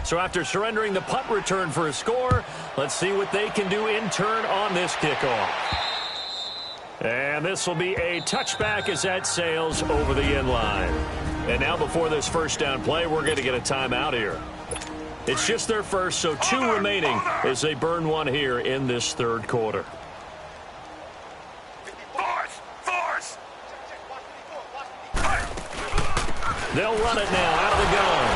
So after surrendering the punt return for a score, let's see what they can do in turn on this kickoff. And this will be a touchback as that sails over the end line. And now before this first down play, we're going to get a timeout here. It's just their first, so 2 remaining as they burn one here in this 3rd quarter. They'll run it now out of the gun.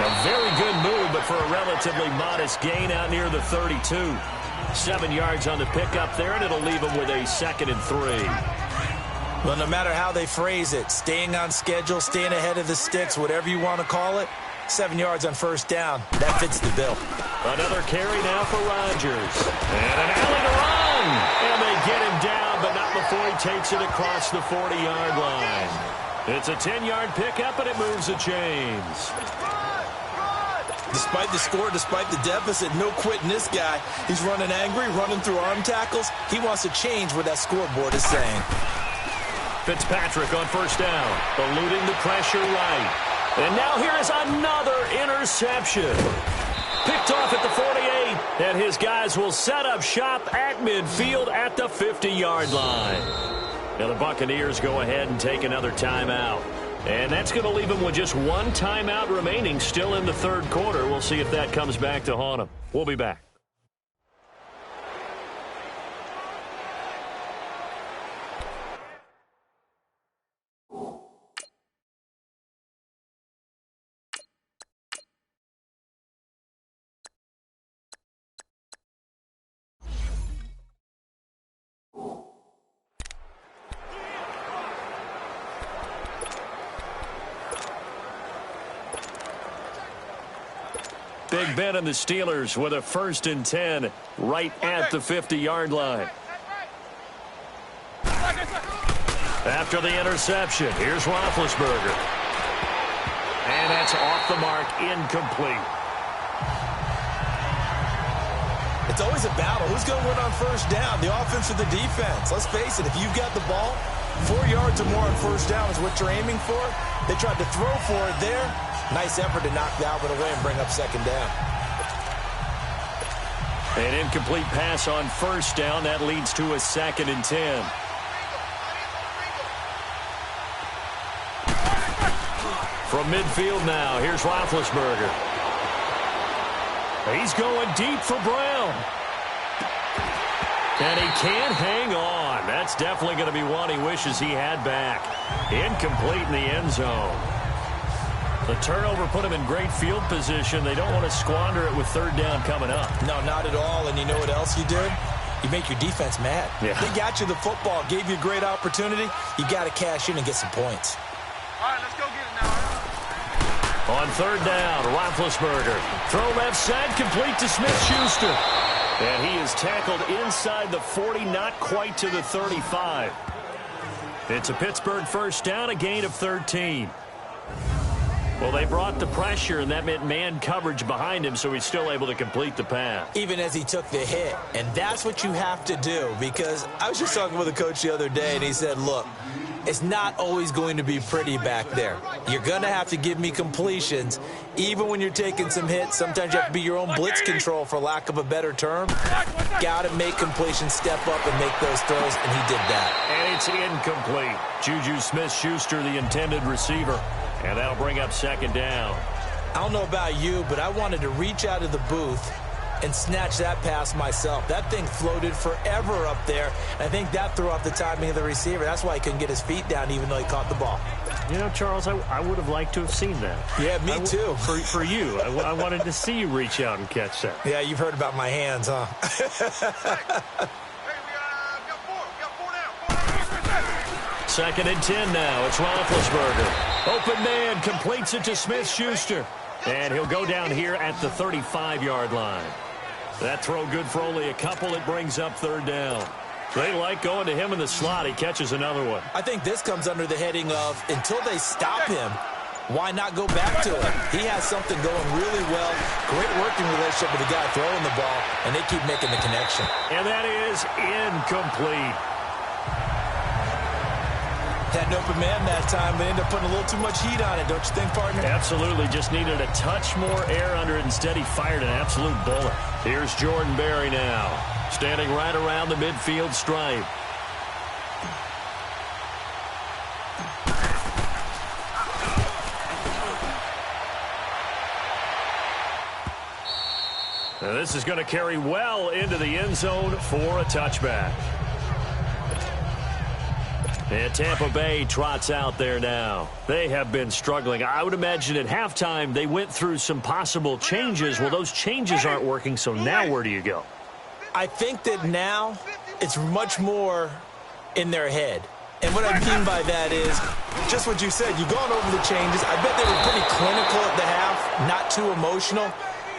A very good move, but for a relatively modest gain out near the 32. 7 yards on the pickup there, and it'll leave them with a 2nd and 3. Well, no matter how they phrase it, staying on schedule, staying ahead of the sticks, whatever you want to call it, 7 yards on first down. That fits the bill. Another carry now for Rodgers. And an alley to run. And they get him down, but not before he takes it across the 40-yard line. It's a 10-yard pickup, and it moves the chains. Despite the score, despite the deficit, no quitting this guy. He's running angry, running through arm tackles. He wants to change what that scoreboard is saying. Fitzpatrick on first down, eluding the pressure right. And now here is another interception. Picked off at the 48, and his guys will set up shop at midfield at the 50-yard line. Now the Buccaneers go ahead and take another timeout. And that's going to leave them with just 1 timeout remaining still in the 3rd quarter. We'll see if that comes back to haunt them. We'll be back. Big Ben and the Steelers with a 1st and 10 right at the 50-yard line. After the interception, here's Roethlisberger. And that's off the mark, incomplete. It's always a battle. Who's going to win on 1st down, the offense or the defense? Let's face it, if you've got the ball, 4 yards or more on 1st down is what you're aiming for. They tried to throw for it there. Nice effort to knock that one away and bring up 2nd down. An incomplete pass on 1st down. That leads to a 2nd and 10. From midfield now, here's Roethlisberger. He's going deep for Brown. And he can't hang on. That's definitely going to be one he wishes he had back. Incomplete in the end zone. The turnover put him in great field position. They don't want to squander it with 3rd down coming up. No, not at all. And you know what else you did? You make your defense mad. Yeah. They got you the football, gave you a great opportunity. You got to cash in and get some points. All right, let's go get it now. On 3rd down, Roethlisberger. Throw left side, complete to Smith-Schuster. And he is tackled inside the 40, not quite to the 35. It's a Pittsburgh 1st down, a gain of 13. Well, they brought the pressure, and that meant man coverage behind him, so he's still able to complete the pass. Even as he took the hit. And that's what you have to do, because I was just talking with a coach the other day, and he said, look, it's not always going to be pretty back there. You're going to have to give me completions. Even when you're taking some hits, sometimes you have to be your own blitz control, for lack of a better term. Got to make completions, step up and make those throws, and he did that. And it's incomplete. Juju Smith-Schuster, the intended receiver. And that'll bring up 2nd down. I don't know about you, but I wanted to reach out of the booth and snatch that pass myself. That thing floated forever up there. I think that threw off the timing of the receiver. That's why he couldn't get his feet down even though he caught the ball. You know, Charles, I would have liked to have seen that. Yeah, me too. For you. I wanted to see you reach out and catch that. Yeah, you've heard about my hands, huh? Second and 10 now. It's Roethlisberger. Open man completes it to Smith-Schuster. And he'll go down here at the 35-yard line. That throw good for only a couple. It brings up 3rd down. They like going to him in the slot. He catches another one. I think this comes under the heading of, until they stop him, why not go back to it? He has something going really well. Great working relationship with the guy throwing the ball, and they keep making the connection. And that is incomplete. Had an open man that time, but ended up putting a little too much heat on it, don't you think, partner? Absolutely. Just needed a touch more air under it. Instead, he fired an absolute bullet. Here's Jordan Berry now, standing right around the midfield stripe. Now this is going to carry well into the end zone for a touchback. And Tampa Bay trots out there now. They have been struggling. I would imagine at halftime they went through some possible changes. Well, those changes aren't working, so now where do you go? I think that now it's much more in their head. And what I mean by that is just what you said. You've gone over the changes. I bet they were pretty clinical at the half, not too emotional.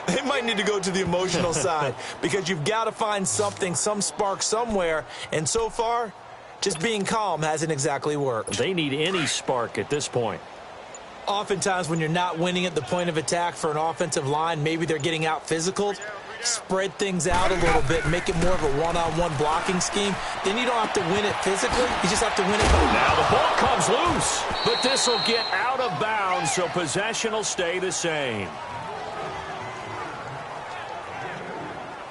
They might need to go to the emotional side because you've got to find something, some spark somewhere. And so far, just being calm hasn't exactly worked. They need any spark at this point. Oftentimes when you're not winning at the point of attack for an offensive line, maybe they're getting out physical. Spread things out a little bit, make it more of a one-on-one blocking scheme. Then you don't have to win it physically. You just have to win it. Now the ball comes loose, but this will get out of bounds, so possession will stay the same.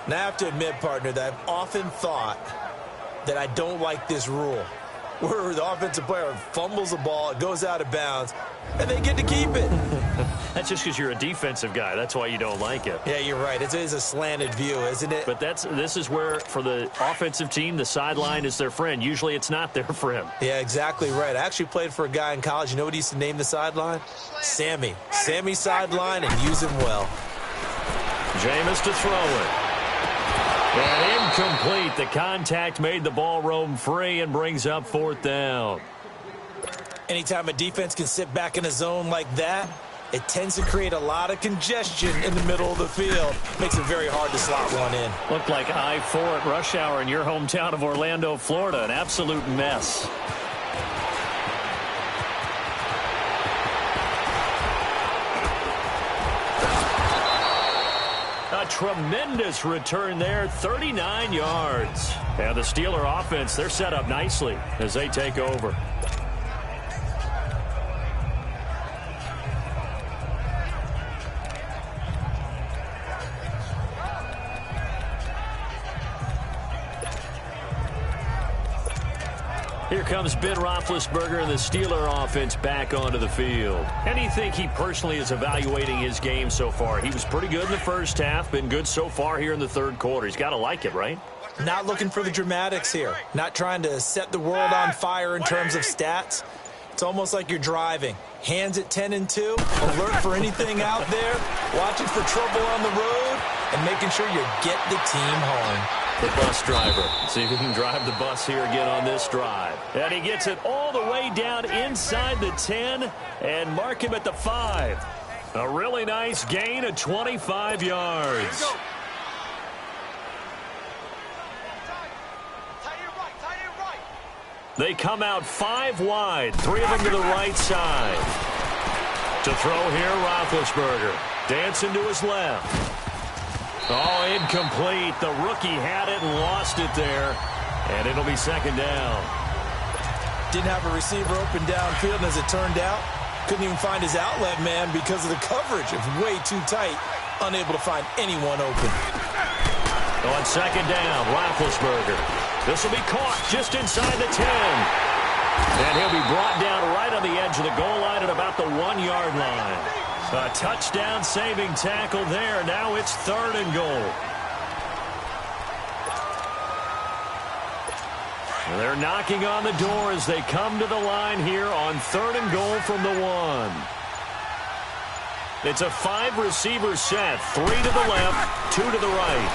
Now I have to admit, partner, that I've often thought that I don't like this rule, where the offensive player fumbles the ball, it goes out of bounds, and they get to keep it. That's just because you're a defensive guy. That's why you don't like it. Yeah, you're right. It is a slanted view, isn't it? But this is where, for the offensive team, the sideline is their friend. Usually it's not there for him. Yeah, exactly right. I actually played for a guy in college. You know what he used to name the sideline? Sammy. Sammy sideline, and use him well. Jameis to throw it. And incomplete. The contact made the ball roam free and brings up 4th down. Anytime a defense can sit back in a zone like that, it tends to create a lot of congestion in the middle of the field. Makes it very hard to slot one in. Looked like I-4 at rush hour in your hometown of Orlando, Florida. An absolute mess. A tremendous return there, 39 yards. And the Steeler offense, they're set up nicely as they take over. Here comes Ben Roethlisberger and the Steeler offense back onto the field. How do you think he personally is evaluating his game so far? He was pretty good in the first half, been good so far here in the third quarter. He's got to like it, right? Not looking for the dramatics here. Not trying to set the world on fire in terms of stats. It's almost like you're driving. Hands at 10 and 2, alert for anything out there, watching for trouble on the road, and making sure you get the team home. The bus driver. See if he can drive the bus here again on this drive. And he gets it all the way down inside the 10 and mark him at the 5. A really nice gain of 25 yards. They come out 5 wide, 3 of them to the right side. To throw here, Roethlisberger. Dancing to his left. Oh, incomplete. The rookie had it and lost it there. And it'll be second down. Didn't have a receiver open downfield, and as it turned out, couldn't even find his outlet man because of the coverage. It was way too tight. Unable to find anyone open. On second down, Roethlisberger. This will be caught just inside the 10. And he'll be brought down right on the edge of the goal line at about the 1-yard line. A touchdown-saving tackle there. Now it's 3rd and goal. They're knocking on the door as they come to the line here on 3rd and goal from the 1. It's a 5-receiver set. 3 to the left, 2 to the right.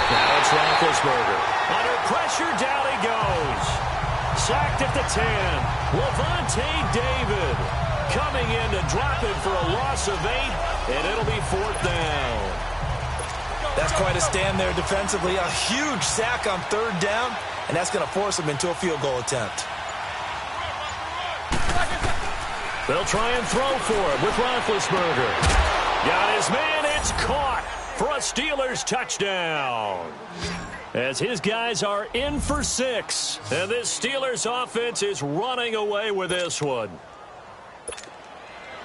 Now it's Roethlisberger. Under pressure, down he goes. Sacked at the 10. Lavonte David coming in to drop it for a loss of 8, and it'll be 4th down. That's quite a stand there defensively. A huge sack on 3rd down, and that's going to force him into a field goal attempt. They'll try and throw for it with Roethlisberger. Got his man. It's caught for a Steelers touchdown. As his guys are in for 6. And this Steelers offense is running away with this one.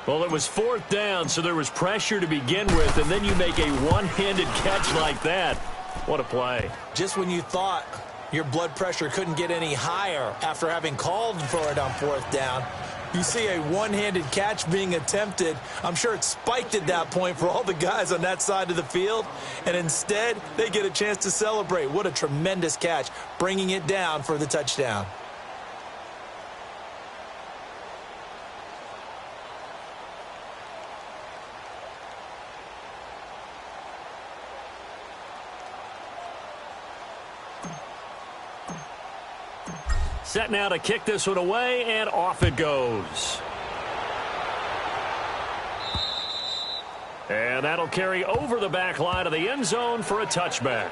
Well, it was 4th down, so there was pressure to begin with, and then you make a one-handed catch like that. What a play. Just when you thought your blood pressure couldn't get any higher after having called for it on 4th down, you see a one-handed catch being attempted. I'm sure it spiked at that point for all the guys on that side of the field, and instead they get a chance to celebrate. What a tremendous catch, bringing it down for the touchdown. Set now to kick this one away, and off it goes. And that'll carry over the back line of the end zone for a touchback.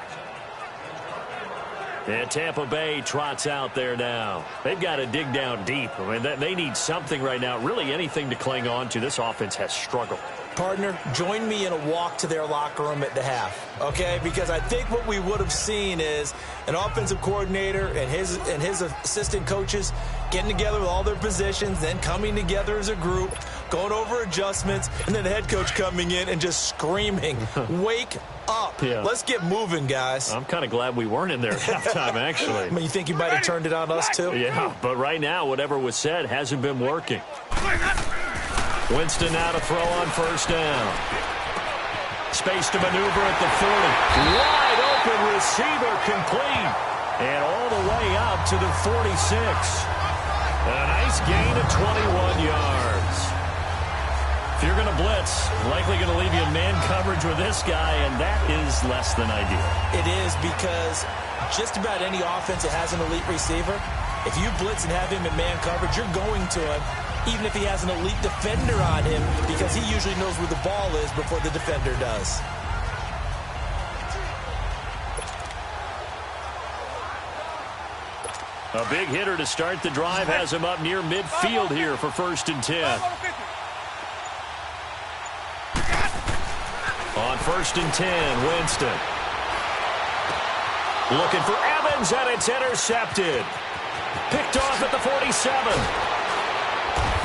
And Tampa Bay trots out there now. They've got to dig down deep. I mean, they need something right now, really anything to cling on to. This offense has struggled. Partner, join me in a walk to their locker room at the half, okay? Because I think what we would have seen is an offensive coordinator and his assistant coaches getting together with all their positions, then coming together as a group, going over adjustments, and then the head coach coming in and just screaming, wake up. Yeah. Let's get moving, guys. I'm kind of glad we weren't in there at halftime, actually. I mean, you think he might have turned it on us, too? Yeah, but right now, whatever was said hasn't been working. Winston now to throw on 1st down. Space to maneuver at the 40. Wide open receiver complete. And all the way out to the 46. A nice gain of 21 yards. If you're going to blitz, likely going to leave you in man coverage with this guy, and that is less than ideal. It is, because just about any offense that has an elite receiver, if you blitz and have him in man coverage, you're going to him. even if he has an elite defender on him, because he usually knows where the ball is before the defender does. A big hitter to start the drive has him up near midfield here for 1st and 10. On 1st and 10, Winston. Looking for Evans, and it's intercepted. Picked off at the 47.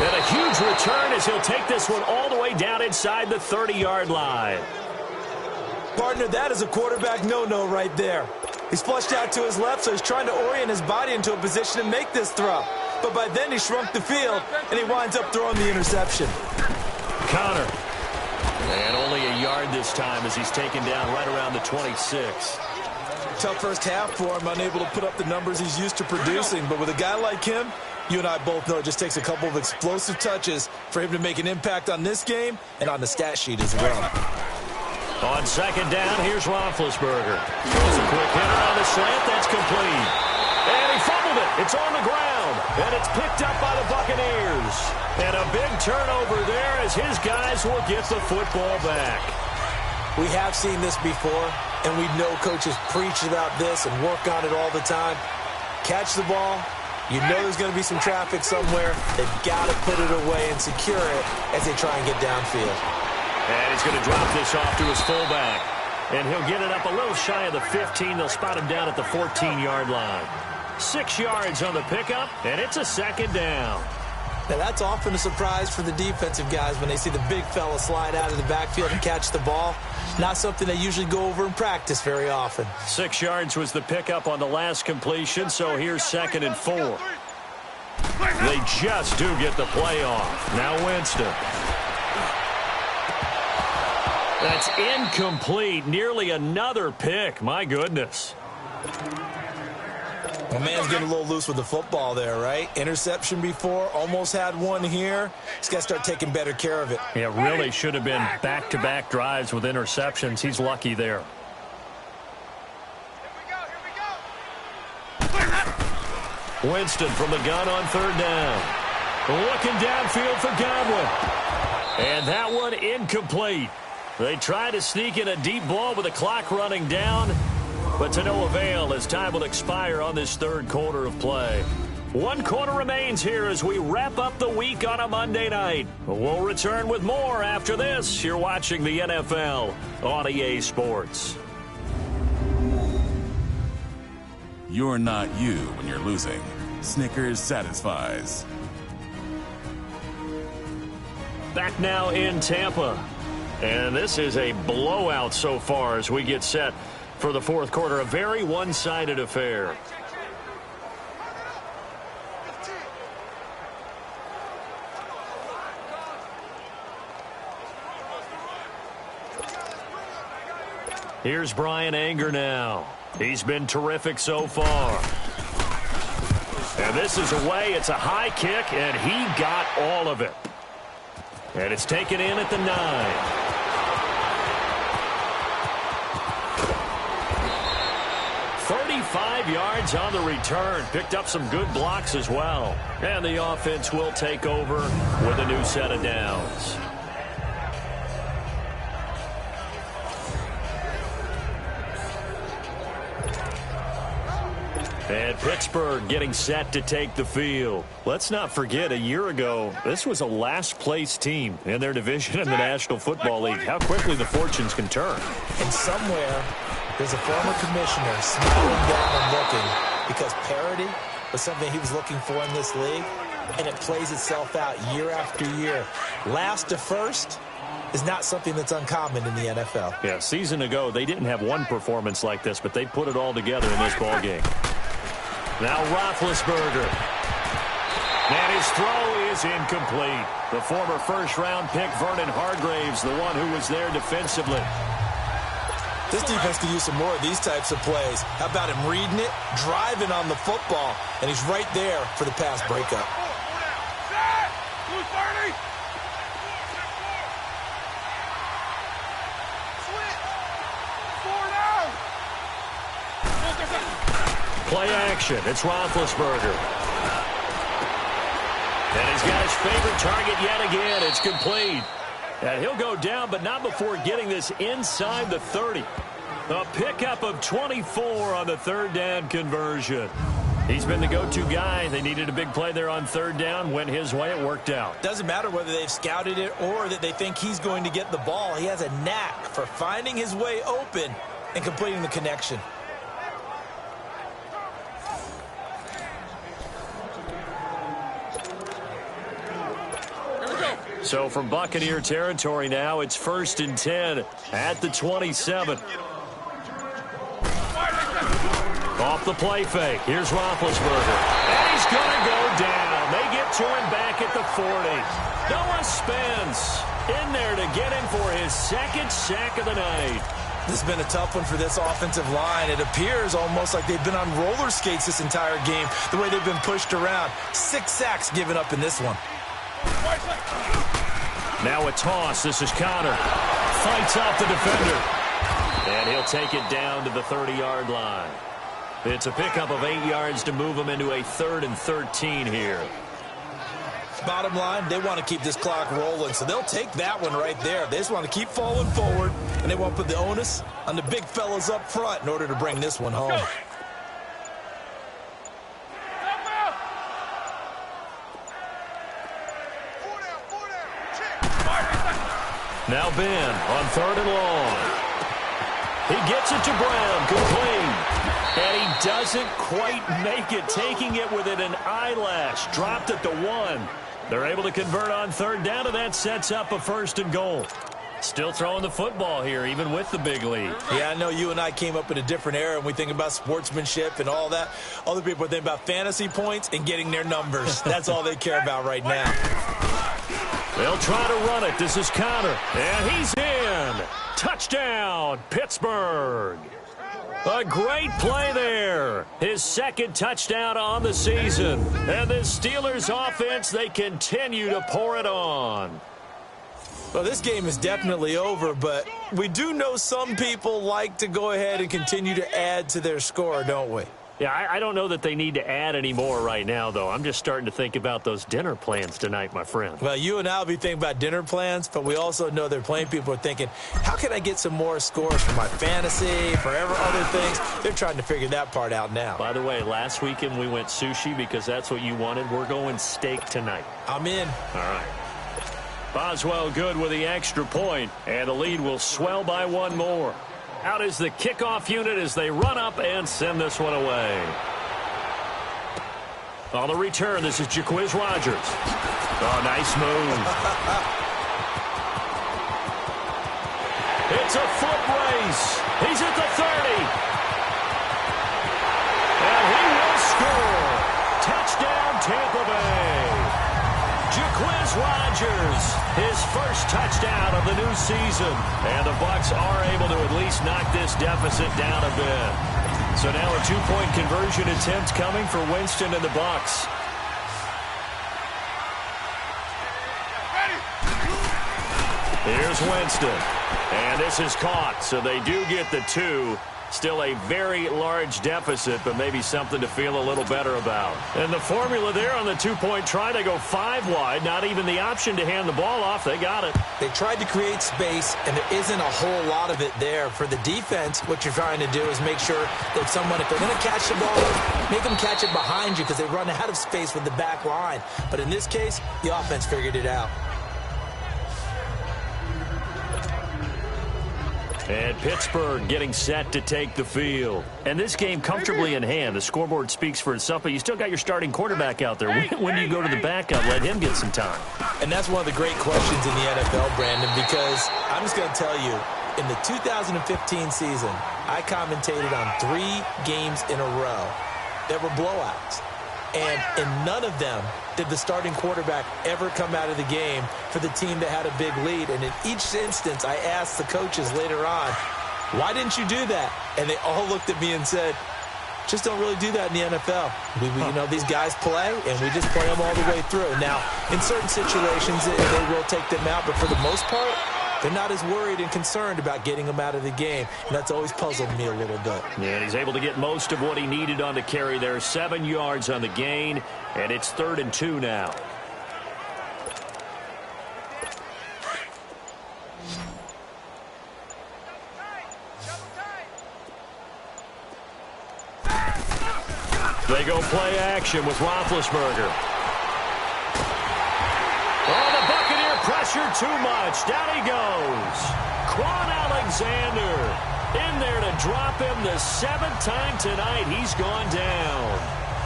And a huge return as he'll take this one all the way down inside the 30-yard line. Partner, that is a quarterback no-no right there. He's flushed out to his left, so he's trying to orient his body into a position to make this throw. But by then, he shrunk the field, and he winds up throwing the interception. Connor. And only a yard this time as he's taken down right around the 26. Tough first half for him, unable to put up the numbers he's used to producing. But with a guy like him, you and I both know it just takes a couple of explosive touches for him to make an impact on this game and on the stat sheet as well. On 2nd down, here's Roethlisberger. Throws a quick hitter on the slant. That's complete. And he fumbled it. It's on the ground. And it's picked up by the Buccaneers. And a big turnover there as his guys will get the football back. We have seen this before, and we know coaches preach about this and work on it all the time. Catch the ball. You know there's going to be some traffic somewhere. They've got to put it away and secure it as they try and get downfield. And he's going to drop this off to his fullback. And he'll get it up a little shy of the 15. They'll spot him down at the 14-yard line. 6 yards on the pickup, and it's a 2nd down. Now, that's often a surprise for the defensive guys when they see the big fella slide out of the backfield and catch the ball. Not something they usually go over in practice very often. 6 yards was the pickup on the last completion, so here's 2nd and 4. They just do get the play off. Now Winston. That's incomplete. Nearly another pick. My goodness. My man's getting a little loose with the football there, right? Interception before, almost had one here. He's got to start taking better care of it. Yeah, really should have been back-to-back drives with interceptions. He's lucky there. Winston from the gun on 3rd down. Looking downfield for Godwin. And that one incomplete. They try to sneak in a deep ball with the clock running down, but to no avail as time will expire on this 3rd quarter of play. 1 quarter remains here as we wrap up the week on a Monday night. We'll return with more after this. You're watching the NFL on EA Sports. You're not you when you're losing. Snickers satisfies. Back now in Tampa. And this is a blowout so far as we get set for the 4th quarter. A very one-sided affair. Here's Brian Anger now. He's been terrific so far. And this is away. It's a high kick, and he got all of it. And it's taken in at the 9. 35 yards on the return. Picked up some good blocks as well. And the offense will take over with a new set of downs. And Pittsburgh getting set to take the field. Let's not forget, a year ago, this was a last-place team in their division in the National Football League. How quickly the fortunes can turn. And somewhere, there's a former commissioner smiling down and looking because parity was something he was looking for in this league, and it plays itself out year after year. Last to first is not something that's uncommon in the NFL. Yeah, a season ago, they didn't have one performance like this, but they put it all together in this ballgame. Now Roethlisberger. And his throw is incomplete. The former first-round pick, Vernon Hargreaves, the one who was there defensively. This defense could use some more of these types of plays. How about him reading it, driving on the football, and he's right there for the pass breakup. Play action. It's Roethlisberger. And he's got his favorite target yet again. It's complete. And he'll go down, but not before getting this inside the 30. A pickup of 24 on the third down conversion. He's been the go-to guy. They needed a big play there on third down. Went his way. It worked out. Doesn't matter whether they've scouted it or that they think he's going to get the ball. He has a knack for finding his way open and completing the connection. So from Buccaneer territory now, it's 1st and 10 at the 27. Off the play fake. Here's Roethlisberger. And he's going to go down. They get to him back at the 40. Noah Spence in there to get him for his second sack of the night. This has been a tough one for this offensive line. It appears almost like they've been on roller skates this entire game, the way they've been pushed around. 6 sacks given up in this one. Now a toss. This is Connor. Fights off the defender. And he'll take it down to the 30-yard line. It's a pickup of 8 yards to move them into a 3rd and 13 here. Bottom line, they want to keep this clock rolling, so they'll take that one right there. They just want to keep falling forward, and they want to put the onus on the big fellas up front in order to bring this one home. Now Ben on 3rd and long. He gets it to Brown, complete. And he doesn't quite make it, taking it within an eyelash. Dropped at the 1. They're able to convert on 3rd down, and that sets up a 1st and goal. Still throwing the football here, even with the big lead. Yeah, I know you and I came up in a different era, and we think about sportsmanship and all that. Other people think about fantasy points and getting their numbers. That's all they care about right now. They'll try to run it. This is Connor, and he's in. Touchdown, Pittsburgh. A great play there. His second touchdown on the season. And this Steelers offense, they continue to pour it on. Well, this game is definitely over, but we do know some people like to go ahead and continue to add to their score, don't we? Yeah, I don't know that they need to add any more right now, though. I'm just starting to think about those dinner plans tonight, my friend. Well, you and I will be thinking about dinner plans, but we also know they're playing people are thinking, how can I get some more scores for my fantasy, for other things? They're trying to figure that part out now. By the way, last weekend we went sushi because that's what you wanted. We're going steak tonight. I'm in. All right. Boswell good with the extra point, and the lead will swell by 1 more. Out is the kickoff unit as they run up and send this one away. On the return, this is Jaquiz Rogers. Oh, nice move. It's a foot race. He's at the 30. And he will score. Touchdown, Tampa Bay. Jaquiz Rogers, his first touchdown of the new season. And the Bucs are able to at least knock this deficit down a bit. So now a 2-point conversion attempt coming for Winston and the Bucs. Here's Winston. And this is caught, so they do get the 2. Still a very large deficit, but maybe something to feel a little better about. And the formula there on the 2-point try, they go 5 wide. Not even the option to hand the ball off. They got it. They tried to create space, and there isn't a whole lot of it there. For the defense, what you're trying to do is make sure that someone, if they're going to catch the ball, make them catch it behind you because they run out of space with the back line. But in this case, the offense figured it out. And Pittsburgh getting set to take the field. And this game comfortably in hand. The scoreboard speaks for itself, but you still got your starting quarterback out there. When do you go to the backup? Let him get some time. And that's one of the great questions in the NFL, Brandon, because I'm just going to tell you, in the 2015 season, I commentated on 3 games in a row that were blowouts. And in none of them did the starting quarterback ever come out of the game for the team that had a big lead. And in each instance, I asked the coaches later on, why didn't you do that? And they all looked at me and said, just don't really do that in the NFL. You know, these guys play, and we just play them all the way through. Now, in certain situations, they will take them out, but for the most part, they're not as worried and concerned about getting him out of the game. And that's always puzzled me a little bit. Yeah, he's able to get most of what he needed on the carry there. 7 yards on the gain, and it's 3rd and 2 now. They go play action with Roethlisberger. Oh, the Buccaneer pressure too much. Down he goes. Quan Alexander in there to drop him the 7th time tonight. He's gone down.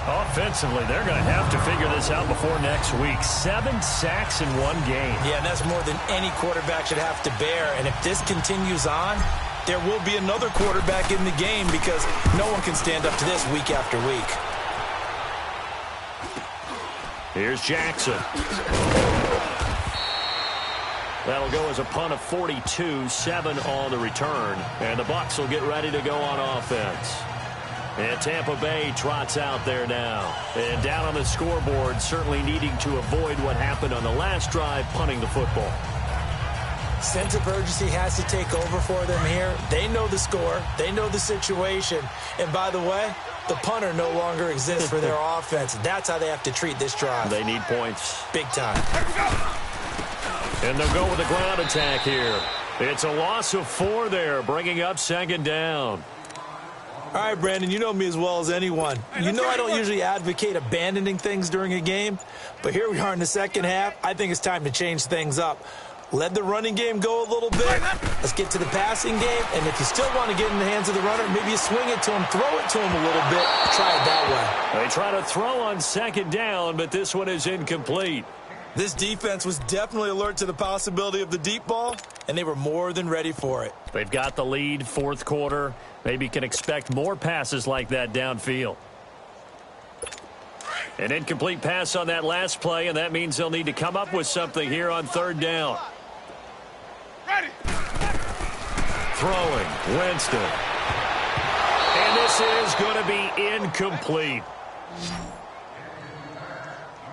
Offensively, they're going to have to figure this out before next week. 7 sacks in one game. Yeah, and that's more than any quarterback should have to bear. And if this continues on, there will be another quarterback in the game because no one can stand up to this week after week. Here's Jackson. That'll go as a punt of 42, 7 on the return. And the Bucs will get ready to go on offense. And Tampa Bay trots out there now. And down on the scoreboard, certainly needing to avoid what happened on the last drive, punting the football. Sense of urgency has to take over for them here. They know the score. They know the situation. And by the way, the punter no longer exists for their offense. That's how they have to treat this drive. They need points. Big time. And they'll go with the ground attack here. It's a loss of 4 there, bringing up 2nd down. All right, Brandon, you know me as well as anyone. You know I don't usually advocate abandoning things during a game, but here we are in the second half. I think it's time to change things up. Let the running game go a little bit. Let's get to the passing game, and if you still want to get in the hands of the runner, maybe you swing it to him, throw it to him a little bit, try it that way. They try to throw on 2nd down, but this one is incomplete. This defense was definitely alert to the possibility of the deep ball, and they were more than ready for it. They've got the lead, 4th quarter. Maybe can expect more passes like that downfield. An incomplete pass on that last play, and that means they'll need to come up with something here on 3rd down. Ready. Throwing, Winston. And this is going to be incomplete.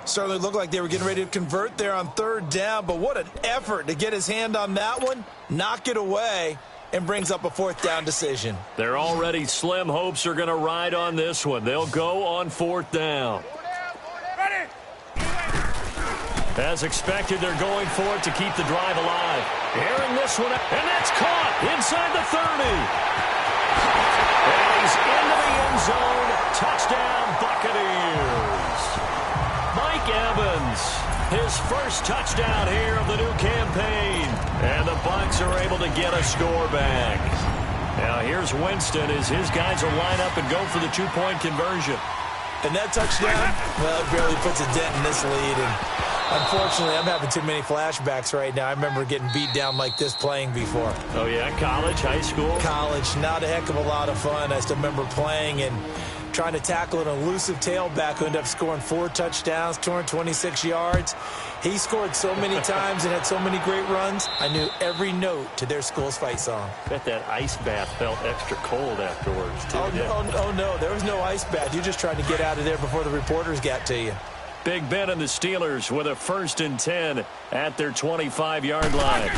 Certainly looked like they were getting ready to convert there on 3rd down, but what an effort to get his hand on that one, knock it away, and brings up a 4th down decision. Their already slim hopes are going to ride on this one. They'll go on 4th down. Ready. As expected, they're going for it to keep the drive alive. Airing this one, and that's caught inside the 30. And he's into the end zone. Touchdown, Buccaneers. Mike Evans, his first touchdown here of the new campaign. And the Bucs are able to get a score back. Now here's Winston as his guys will line up and go for the 2-point conversion. And that touchdown, well, it barely puts a dent in this lead. And unfortunately, I'm having too many flashbacks right now. I remember getting beat down like this playing before. Oh, yeah? College, high school? College, not a heck of a lot of fun. I still remember playing and trying to tackle an elusive tailback who ended up scoring 4 touchdowns, 226 yards. He scored so many times and had so many great runs, I knew every note to their school's fight song. Bet that ice bath felt extra cold afterwards, too. Oh, no, there was no ice bath. You just tried to get out of there before the reporters got to you. Big Ben and the Steelers with a 1st and 10 at their 25-yard line.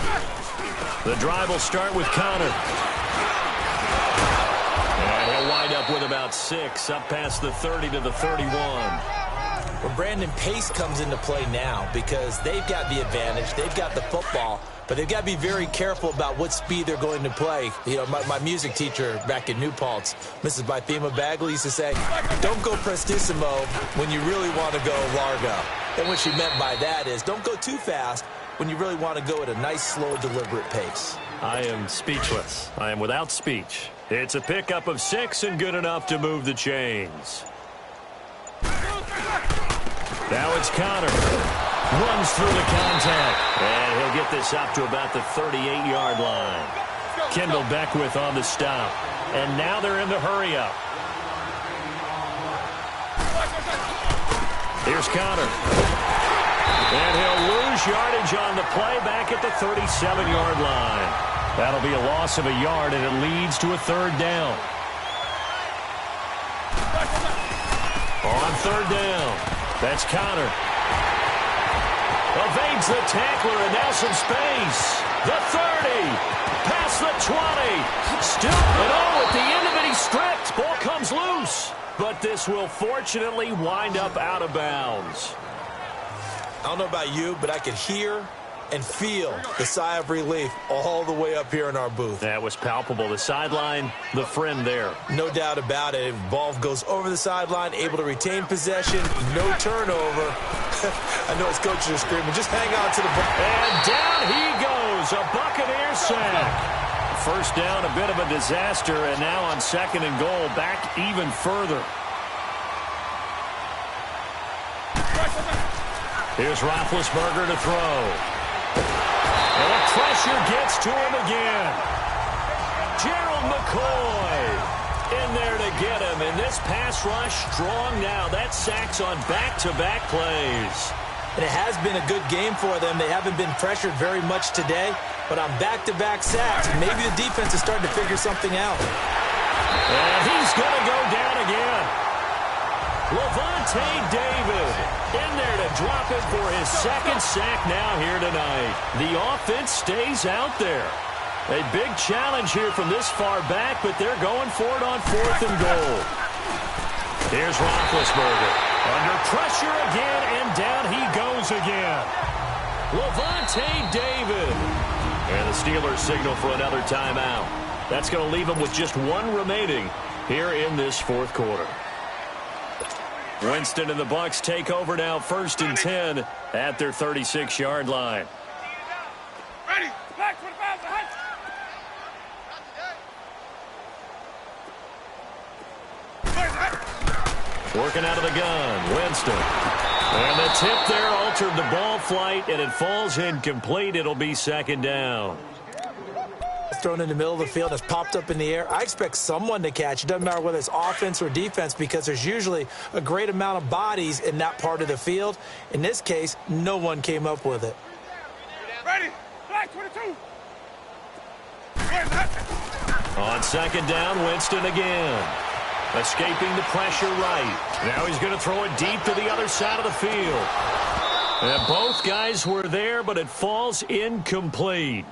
The drive will start with Connor. And he'll wind up with about 6, up past the 30 to the 31. Well, Brandon, pace comes into play now because they've got the advantage. They've got the football, but they've got to be very careful about what speed they're going to play. You know, my music teacher back in New Paltz, Mrs. Bythema Bagley, used to say, don't go prestissimo when you really want to go largo. And what she meant by that is don't go too fast when you really want to go at a nice, slow, deliberate pace. I am speechless. I am without speech. It's a pickup of 6 and good enough to move the chains. Now it's Connor. Runs through the contact. And he'll get this up to about the 38-yard line. Kendall Beckwith on the stop. And now they're in the hurry-up. Here's Connor. And he'll lose yardage on the play back at the 37-yard line. That'll be a loss of a yard, and it leads to a 3rd down. On 3rd down, that's Connor. Evades the tackler, and now some space. The 30, past the 20. Still, and at the end of it, he's stripped. Ball comes loose. But this will fortunately wind up out of bounds. I don't know about you, but I could hear and feel the sigh of relief all the way up here in our booth. That was palpable. The sideline, the friend there. No doubt about it. Ball goes over the sideline, able to retain possession, no turnover. I know his coaches are screaming, just hang on to the ball. And down he goes, a Buccaneer sack. First down, a bit of a disaster, and now on 2nd and goal, back even further. Here's Roethlisberger to throw. And the pressure gets to him again. Gerald McCoy in there to get him. And this pass rush strong now. That sack's on back-to-back plays. And it has been a good game for them. They haven't been pressured very much today, but on back-to-back sacks, maybe the defense is starting to figure something out. And he's going to go down again. Levante David in there to drop it for his 2nd sack now here tonight. The offense stays out there. A big challenge here from this far back, but they're going for it on 4th and goal. Here's Roethlisberger. Under pressure again, and down he goes again. Levante David. And the Steelers signal for another timeout. That's going to leave them with just 1 remaining here in this 4th quarter. Winston and the Bucs take over now, 1st and 10 at their 36-yard line. Ready. Back 25 behind. Working out of the gun, Winston. And the tip there altered the ball flight, and it falls incomplete. It'll be 2nd down. It's thrown in the middle of the field. It's popped up in the air. I expect someone to catch. It doesn't matter whether it's offense or defense because there's usually a great amount of bodies in that part of the field. In this case, no one came up with it. Ready. Back 22. On 2nd down, Winston again. Escaping the pressure right. Now he's going to throw it deep to the other side of the field. And both guys were there, but it falls incomplete.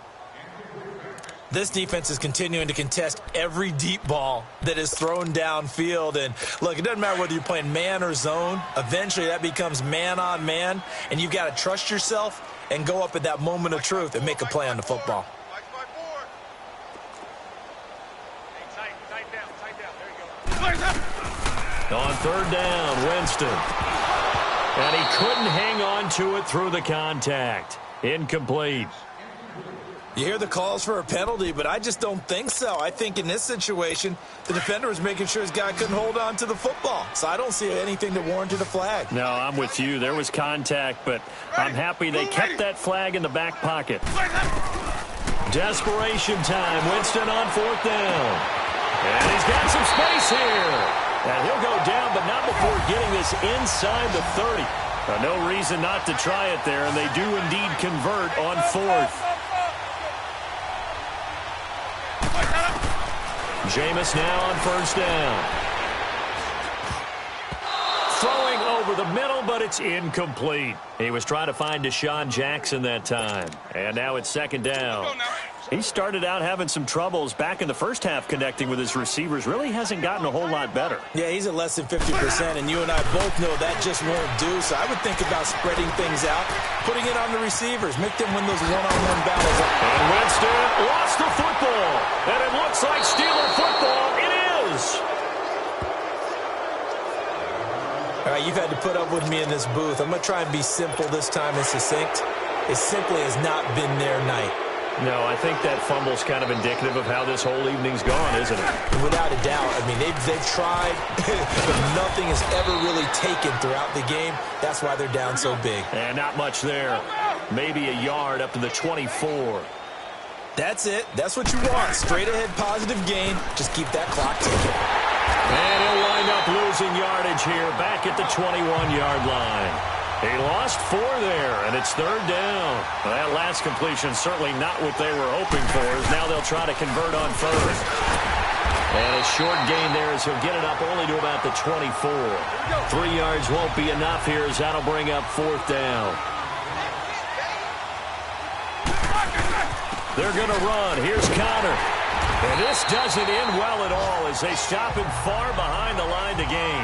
This defense is continuing to contest every deep ball that is thrown downfield. And, look, it doesn't matter whether you're playing man or zone. Eventually that becomes man on man, and you've got to trust yourself and go up at that moment of truth and make a play on the football. On 3rd down, Winston. And he couldn't hang on to it through the contact. Incomplete. You hear the calls for a penalty, but I just don't think so. I think in this situation, the defender was making sure his guy couldn't hold on to the football. So I don't see anything that warranted a flag. No, I'm with you. There was contact, but I'm happy they kept that flag in the back pocket. Desperation time. Winston on 4th down. And he's got some space here. And he'll go down, but not before getting this inside the 30. No reason not to try it there, and they do indeed convert on 4th. Jameis now on 1st down. Throwing over the middle, but it's incomplete. He was trying to find Deshaun Jackson that time. And now it's 2nd down. He started out having some troubles back in the first half connecting with his receivers. Really hasn't gotten a whole lot better. Yeah, he's at less than 50%, and you and I both know that just won't do. So I would think about spreading things out, putting it on the receivers, make them win those one-on-one battles. And Winston lost the football. And it looks like Steeler football. It is. All right, you've had to put up with me in this booth. I'm going to try and be simple this time and succinct. It simply has not been their night. No, I think that fumble's kind of indicative of how this whole evening's gone, isn't it? Without a doubt. I mean, they've tried, but nothing has ever really taken throughout the game. That's why they're down so big. And not much there. Maybe a yard up to the 24. That's it. That's what you want. Straight ahead positive gain. Just keep that clock ticking. And he'll wind up losing yardage here back at the 21-yard line. He lost 4 there, and it's 3rd down. Well, that last completion certainly not what they were hoping for, as now they'll try to convert on 1st. And a short gain there as he'll get it up only to about the 24. 3 yards won't be enough here as that'll bring up 4th down. They're going to run. Here's Connor. And this doesn't end well at all as they stop him far behind the line to gain.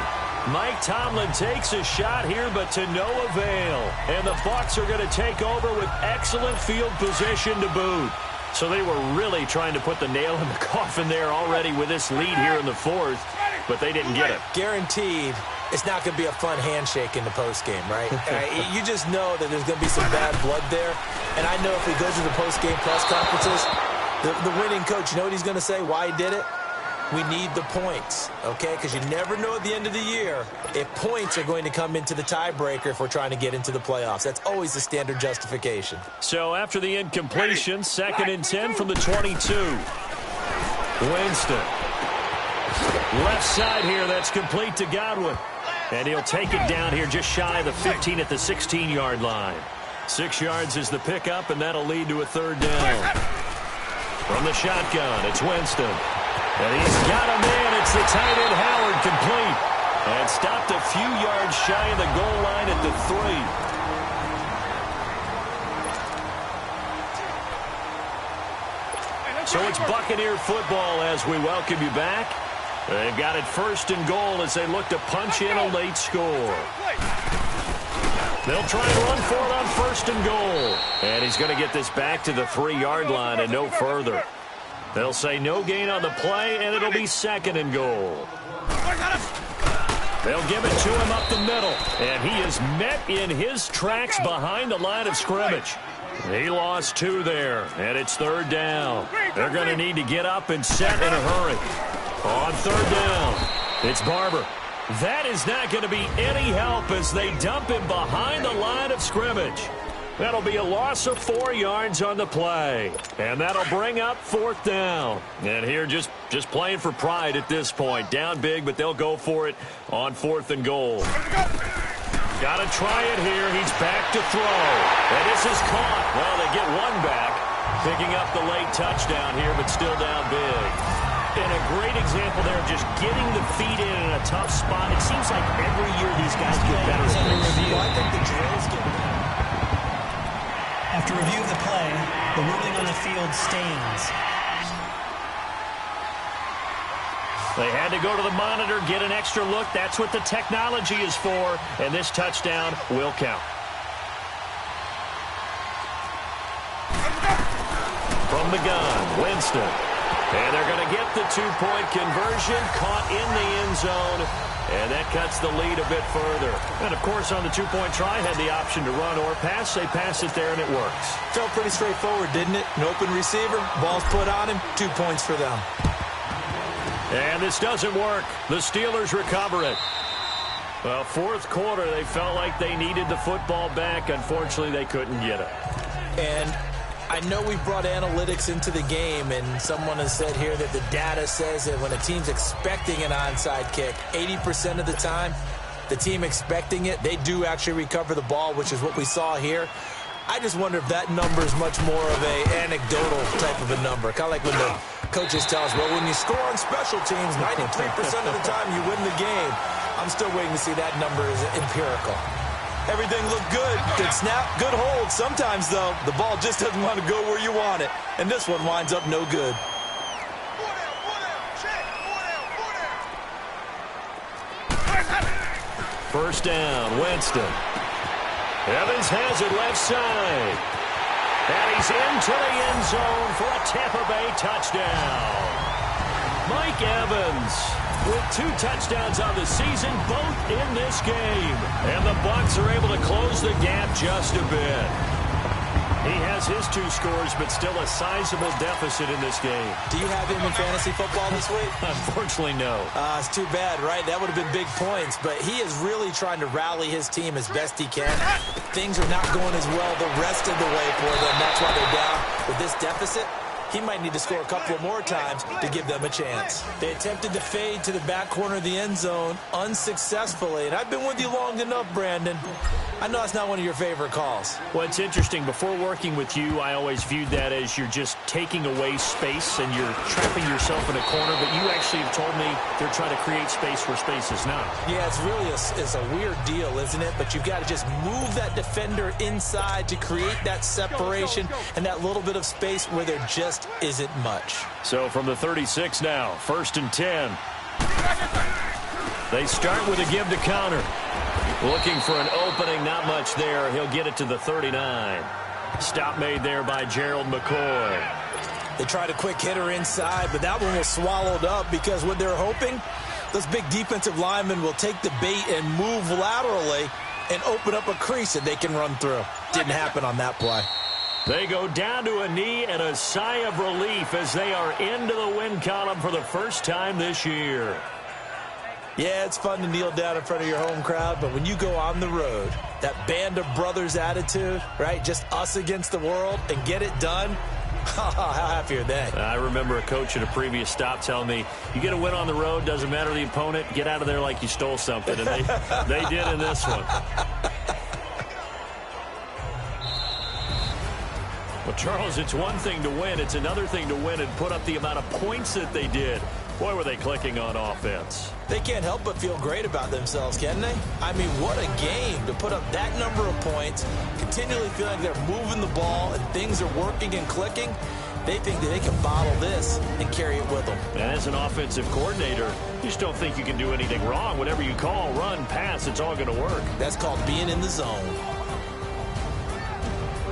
Mike Tomlin takes a shot here, but to no avail. And the Bucs are going to take over with excellent field position to boot. So they were really trying to put the nail in the coffin there already with this lead here in the fourth, but they didn't get it. Guaranteed it's not going to be a fun handshake in the postgame, right? You just know that there's going to be some bad blood there. And I know if we go to the postgame press conferences, the winning coach, you know what he's going to say, why he did it? We need the points, okay? Because you never know at the end of the year if points are going to come into the tiebreaker if we're trying to get into the playoffs. That's always the standard justification. So after the incompletion, 2nd and 10 from the 22. Winston. Left side here, that's complete to Godwin. And he'll take it down here just shy of the 15 at the 16-yard line. 6 yards is the pickup, and that'll lead to a 3rd down. From the shotgun, it's Winston. And he's got a man. It's the tight end, Howard, complete. And stopped a few yards shy of the goal line at the 3. So it's Buccaneer football as we welcome you back. They've got it 1st and goal as they look to punch in a late score. They'll try and run for it on 1st and goal. And he's going to get this back to the 3-yard line and no further. They'll say no gain on the play, and it'll be 2nd and goal. They'll give it to him up the middle, and he is met in his tracks behind the line of scrimmage. He lost 2 there, and it's 3rd down. They're going to need to get up and set in a hurry. On 3rd down, it's Barber. That is not going to be any help as they dump him behind the line of scrimmage. That'll be a loss of 4 yards on the play. And that'll bring up 4th down. And here just playing for pride at this point. Down big, but they'll go for it on 4th and goal. Got to try it here. He's back to throw. And this is caught. Well, they get one back. Picking up the late touchdown here, but still down big. And a great example there of just getting the feet in a tough spot. It seems like every year these guys get better at this. Well, I think the drills get better. After review of the play, the ruling on the field stands. They had to go to the monitor, get an extra look. That's what the technology is for. And this touchdown will count. From the gun, Winston. And they're going to get the 2-point conversion, caught in the end zone, and that cuts the lead a bit further. And, of course, on the 2-point try, had the option to run or pass. They pass it there, and it works. Felt pretty straightforward, didn't it? An open receiver, ball's put on him, 2 points for them. And this doesn't work. The Steelers recover it. Well, 4th quarter, they felt like they needed the football back. Unfortunately, they couldn't get it. And I know we brought analytics into the game, and someone has said here that the data says that when a team's expecting an onside kick, 80% of the time, the team expecting it, they do actually recover the ball, which is what we saw here. I just wonder if that number is much more of a anecdotal type of a number. Kind of like when the coaches tell us, well, when you score on special teams, 93% of the time you win the game. I'm still waiting to see that number is empirical. Everything looked good. Good snap, good hold. Sometimes, though, the ball just doesn't want to go where you want it. And this one winds up no good. First down, Winston. Evans has it left side. And he's into the end zone for a Tampa Bay touchdown. Mike Evans with 2 touchdowns on the season, both in this game. And the Bucs are able to close the gap just a bit. He has his 2 scores, but still a sizable deficit in this game. Do you have him in fantasy football this week? Unfortunately, no. It's too bad, right? That would have been big points. But he is really trying to rally his team as best he can. Things are not going as well the rest of the way for them. That's why they're down with this deficit. He might need to score a couple more times to give them a chance. They attempted to fade to the back corner of the end zone unsuccessfully. And I've been with you long enough, Brandon. I know that's not one of your favorite calls. Well, it's interesting. Before working with you, I always viewed that as you're just taking away space and you're trapping yourself in a corner. But you actually have told me they're trying to create space where space is not. Yeah, it's really a weird deal, isn't it? But you've got to just move that defender inside to create that separation and that little bit of space where there just isn't much. So from the 36 now, 1st and 10. They start with a give to counter. Looking for an opening, not much there. He'll get it to the 39. Stop made there by Gerald McCoy. They tried a quick hitter inside, but that one was swallowed up because what they're hoping, those big defensive linemen will take the bait and move laterally and open up a crease that they can run through. Didn't happen on that play. They go down to a knee and a sigh of relief as they are into the win column for the first time this year. Yeah, it's fun to kneel down in front of your home crowd, but when you go on the road, that band of brothers attitude, right, just us against the world and get it done, how happy are they? I remember a coach at a previous stop telling me, you get a win on the road, doesn't matter the opponent, get out of there like you stole something. And they did in this one. Well, Charles, it's one thing to win. It's another thing to win and put up the amount of points that they did. Boy, were they clicking on offense. They can't help but feel great about themselves, can they? I mean, what a game to put up that number of points, continually feel like they're moving the ball and things are working and clicking. They think that they can bottle this and carry it with them. And as an offensive coordinator, you just don't think you can do anything wrong. Whatever you call, run, pass, it's all going to work. That's called being in the zone.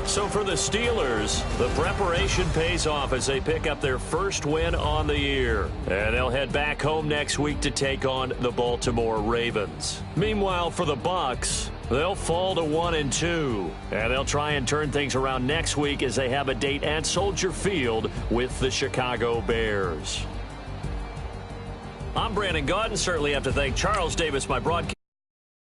So for the Steelers, the preparation pays off as they pick up their first win on the year. And they'll head back home next week to take on the Baltimore Ravens. Meanwhile, for the Bucs, they'll fall to 1-2. And they'll try and turn things around next week as they have a date at Soldier Field with the Chicago Bears. I'm Brandon Gaudin. Certainly have to thank Charles Davis, my broadcast.